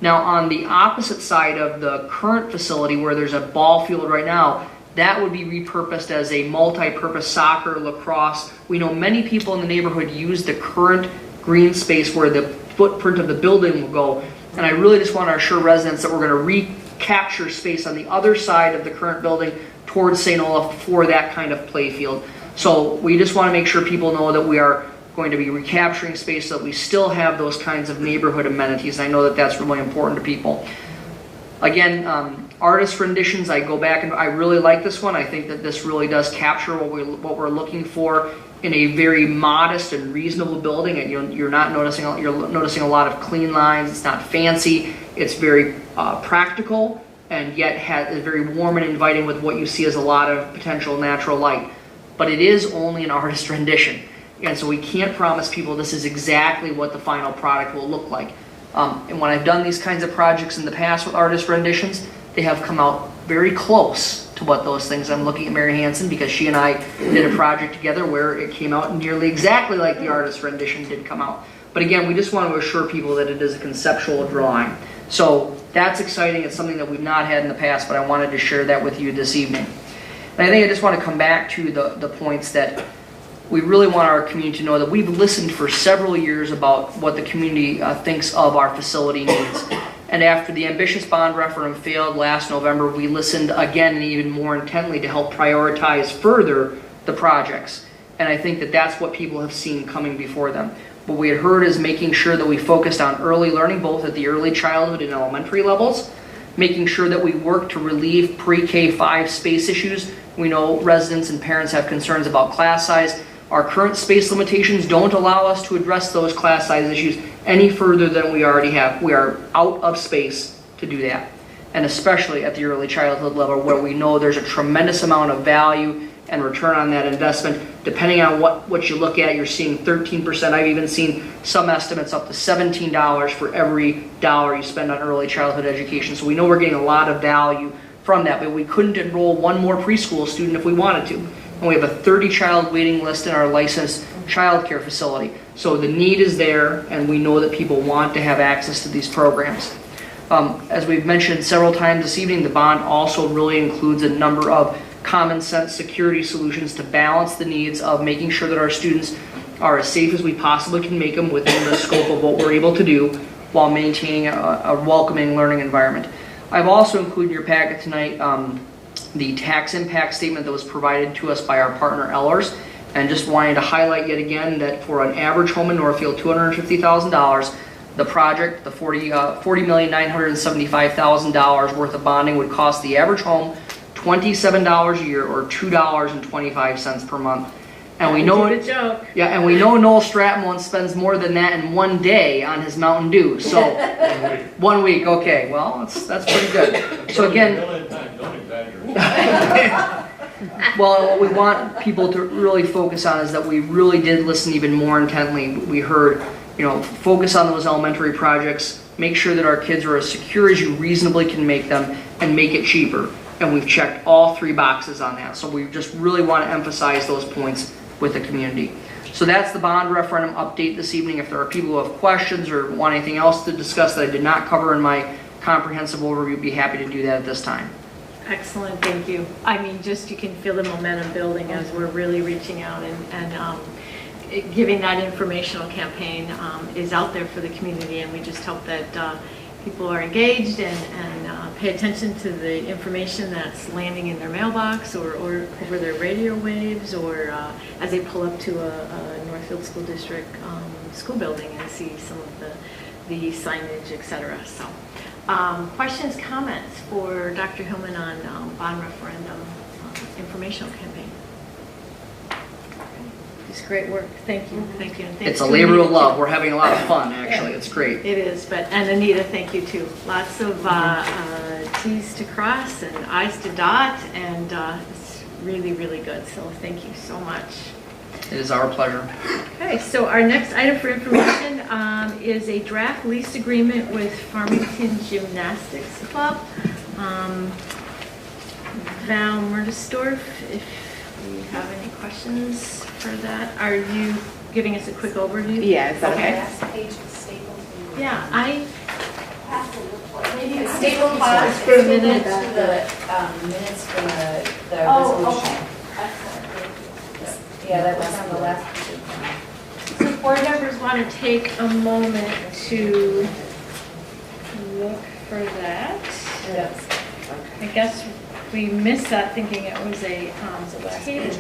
S3: Now, on the opposite side of the current facility where there's a ball field right now, that would be repurposed as a multi-purpose soccer, lacrosse. We know many people in the neighborhood use the current green space where the footprint of the building will go. And I really just want to assure residents that we're going to recapture space on the other side of the current building towards St. Olaf for that kind of play field. So we just want to make sure people know that we are going to be recapturing space so that we still have those kinds of neighborhood amenities. I know that that's really important to people. Again, artist renditions, I go back and I really like this one. I think that this really does capture what we're looking for in a very modest and reasonable building. And you're noticing a lot of clean lines. It's not fancy. It's very practical, and yet is very warm and inviting with what you see as a lot of potential natural light. But it is only an artist rendition. And so we can't promise people this is exactly what the final product will look like. And when I've done these kinds of projects in the past with artist renditions, they have come out very close to what those things. I'm looking at Mary Hansen because she and I did a project together where it came out nearly exactly like the artist rendition did come out. But again, we just want to assure people that it is a conceptual drawing. So that's exciting. It's something that we've not had in the past, but I wanted to share that with you this evening. And I think I just want to come back to the points that we really want our community to know that we've listened for several years about what the community thinks of our facility needs. And after the ambitious bond referendum failed last November, we listened again and even more intently to help prioritize further the projects. And I think that that's what people have seen coming before them. What we had heard is making sure that we focused on early learning, both at the early childhood and elementary levels, making sure that we work to relieve pre-K-5 space issues. We know residents and parents have concerns about class size. Our current space limitations don't allow us to address those class size issues any further than we already have. We are out of space to do that. And especially at the early childhood level where we know there's a tremendous amount of value and return on that investment. Depending on what you look at, you're seeing 13%. I've even seen some estimates up to $17 for every dollar you spend on early childhood education. So we know we're getting a lot of value from that, but we couldn't enroll one more preschool student if we wanted to. And we have a 30-child waiting list in our licensed child care facility. So the need is there, and we know that people want to have access to these programs. As we've mentioned several times this evening, the bond also really includes a number of common sense security solutions to balance the needs of making sure that our students are as safe as we possibly can make them within the scope of what we're able to do while maintaining a welcoming learning environment. I've also included in your packet tonight the tax impact statement that was provided to us by our partner Ellers, and just wanting to highlight yet again that for an average home in Northfield, $250,000, the project, the $40,975,000 worth of bonding would cost the average home $27 a year or $2.25 per month. And we know
S2: Good joke.
S3: Yeah, and we know Noel Stratmon spends more than that in one day on his Mountain Dew. So 1 week, okay. Well, that's pretty good. So again,
S5: Don't exaggerate.
S3: well, what we want people to really focus on is that we really did listen even more intently. We heard, focus on those elementary projects, make sure that our kids are as secure as you reasonably can make them, and make it cheaper. And we've checked all three boxes on that. So we just really want to emphasize those points with the community. So that's the bond referendum update this evening. If there are people who have questions or want anything else to discuss that I did not cover in my comprehensive overview, I'd be happy to do that at this time.
S2: Excellent, thank you. I mean, just you can feel the momentum building as we're really reaching out and giving that informational campaign is out there for the community, and we just hope that people are engaged and pay attention to the information that's landing in their mailbox or over their radio waves, or as they pull up to a Northfield School District school building and see some of the signage, etc. So, questions, comments for Dr. Hillman on bond referendum informational campaign? It's great work. Thank you. Thank you. And thanks
S3: It's a
S2: to
S3: labor
S2: Anita,
S3: of love.
S2: too.
S3: We're having a lot of fun, actually. It's great.
S2: It is, and Anita, thank you too. Lots of T's to cross and I's to dot, and it's really, really good. So thank you so much.
S3: It is our pleasure.
S2: Okay, so our next item for information is a draft lease agreement with Farmington Gymnastics Club. Val Murdesdorf, if you have any questions for that, are you giving us a quick overview?
S7: Yeah, is that okay?
S10: Last page was stapled.
S2: Yeah, I
S10: Maybe
S2: staple
S10: stapled
S2: files
S10: for
S2: for
S10: the
S2: minutes.
S10: minutes from the
S2: Oh,
S10: resolution. Yeah, that was on the last page.
S2: So board members want to take a moment to look for that.
S10: Yes.
S2: I guess we missed that thinking it was a table.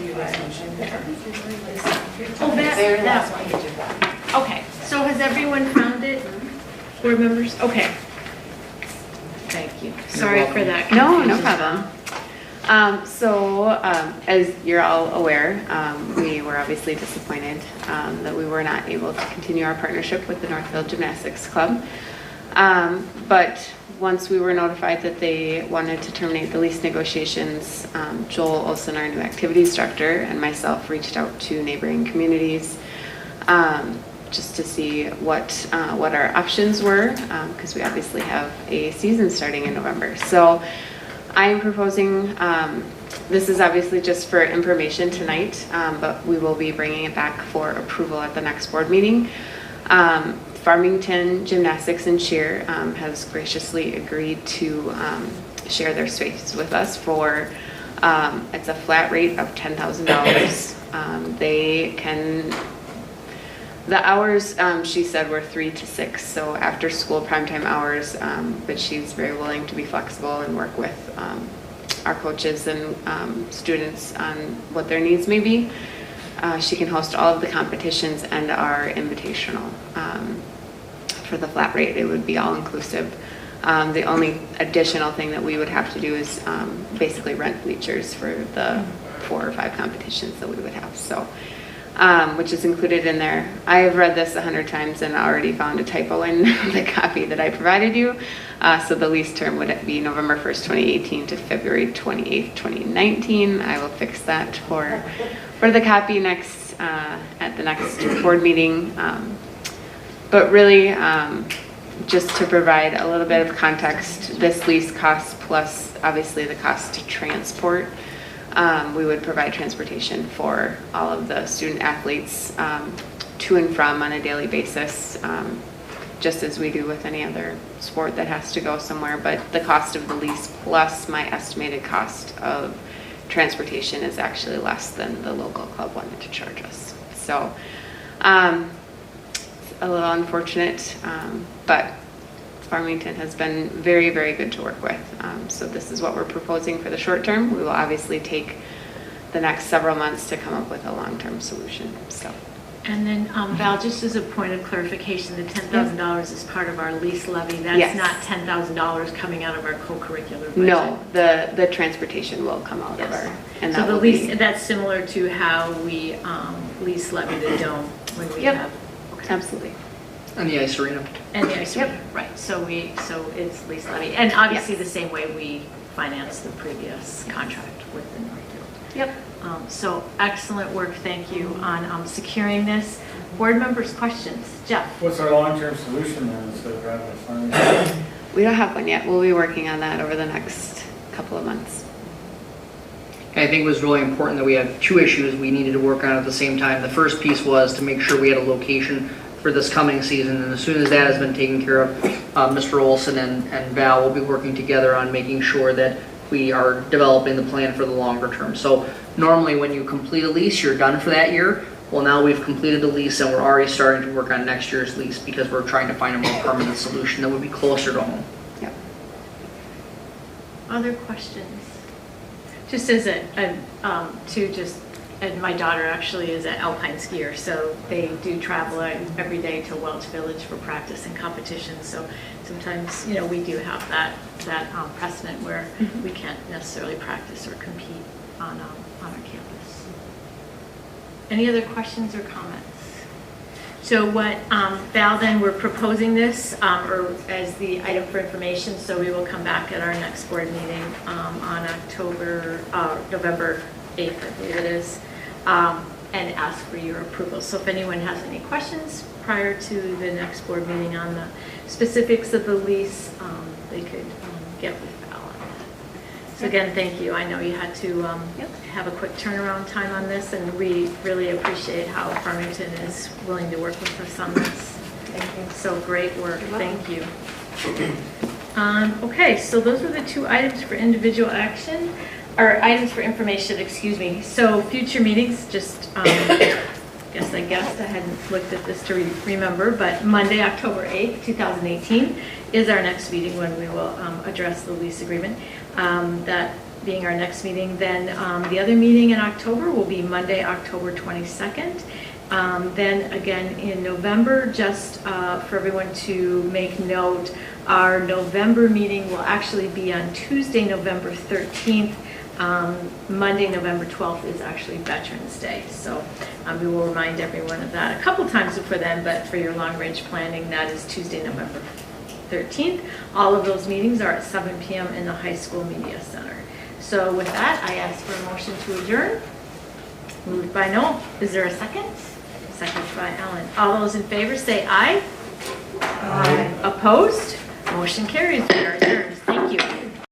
S2: Oh, that one. Okay, so has everyone found it? Board members? Okay. Thank you. Sorry for that.
S7: No, no
S2: confusion.
S7: problem. As you're all aware, we were obviously disappointed that we were not able to continue our partnership with the Northfield Gymnastics Club. But once we were notified that they wanted to terminate the lease negotiations, Joel Olson, our new activities director, and myself reached out to neighboring communities just to see what our options were, because we obviously have a season starting in November. So I am proposing, this is obviously just for information tonight, but we will be bringing it back for approval at the next board meeting. Farmington Gymnastics and Cheer has graciously agreed to share their space with us for, it's a flat rate of $10,000. They can, the hours she said were 3 to 6, so after school primetime hours, but she's very willing to be flexible and work with our coaches and students on what their needs may be. She can host all of the competitions and our invitational. For the flat rate, it would be all inclusive. The only additional thing that we would have to do is basically rent bleachers for the 4 or 5 competitions that we would have. So, which is included in there. I have read this 100 times and already found a typo in the copy that I provided you. So the lease term would be November 1st, 2018 to February 28th, 2019. I will fix that for the copy next at the next board meeting. But really, just to provide a little bit of context, this lease costs plus obviously the cost to transport. We would provide transportation for all of the student athletes to and from on a daily basis, just as we do with any other sport that has to go somewhere. But the cost of the lease plus my estimated cost of transportation is actually less than the local club wanted to charge us. So a little unfortunate, but Farmington has been very, very good to work with. So this is what we're proposing for the short term. We will obviously take the next several months to come up with a long-term solution. So.
S2: And then Val, just as a point of clarification, the $10,000 is part of our lease levy. That's
S7: Yes.
S2: not $10,000 coming out of our co-curricular budget.
S7: No, the transportation will come out of our, and
S2: So
S7: that
S2: the
S7: will
S2: lease,
S7: be,
S2: that's similar to how we lease levy the dome when we
S7: Yep.
S2: have. Okay.
S7: absolutely.
S3: And the ice arena.
S2: And the ice
S7: Yep.
S2: arena, right, so it's lease levy. And obviously
S7: Yes.
S2: the same way we financed the previous contract with the Northfield.
S7: Yep.
S2: So excellent work, thank you on securing this. Board members' questions, Jeff?
S11: What's our long-term solution then, instead of having a farm?
S7: We don't have one yet. We'll be working on that over the next couple of months.
S3: I think it was really important that we had 2 issues we needed to work on at the same time. The first piece was to make sure we had a location for this coming season, and as soon as that has been taken care of, Mr. Olson and Val will be working together on making sure that we are developing the plan for the longer term. So normally when you complete a lease, you're done for that year. Well, now we've completed the lease and we're already starting to work on next year's lease because we're trying to find a more permanent solution that would be closer to home.
S7: Yep.
S2: Other questions? Just as and my daughter actually is an alpine skier, so they do travel every day to Welch Village for practice and competition. So sometimes, we do have that precedent where we can't necessarily practice or compete on our campus. Any other questions or comments? So what, Val, then we're proposing this or as the item for information, so we will come back at our next board meeting on November 8th, I believe it is, and ask for your approval. So if anyone has any questions prior to the next board meeting on the specifics of the lease, they could get with Val on that. So again, thank you. I know you had to have a quick turnaround time on this, and we really appreciate how Farmington is willing to work with us on this. Thank you. So great work. Thank you. Okay, so those were the two items for individual action, or items for information, excuse me. So future meetings, just, I guess I hadn't looked at this to remember, but Monday, October 8th, 2018 is our next meeting when we will address the lease agreement. That being our next meeting. Then the other meeting in October will be Monday, October 22nd. Then again in November, just for everyone to make note, our November meeting will actually be on Tuesday, November 13th. Monday, November 12th is actually Veterans Day. So we will remind everyone of that a couple times before then, but for your long-range planning, that is Tuesday, November 13th. All of those meetings are at 7 p.m. in the High School Media Center. So with that, I ask for a motion to adjourn. Moved by Noel. Is there a second? Second by Ellen. All those in favor say aye. Aye. Opposed? Motion carries. We are adjourned. Thank you.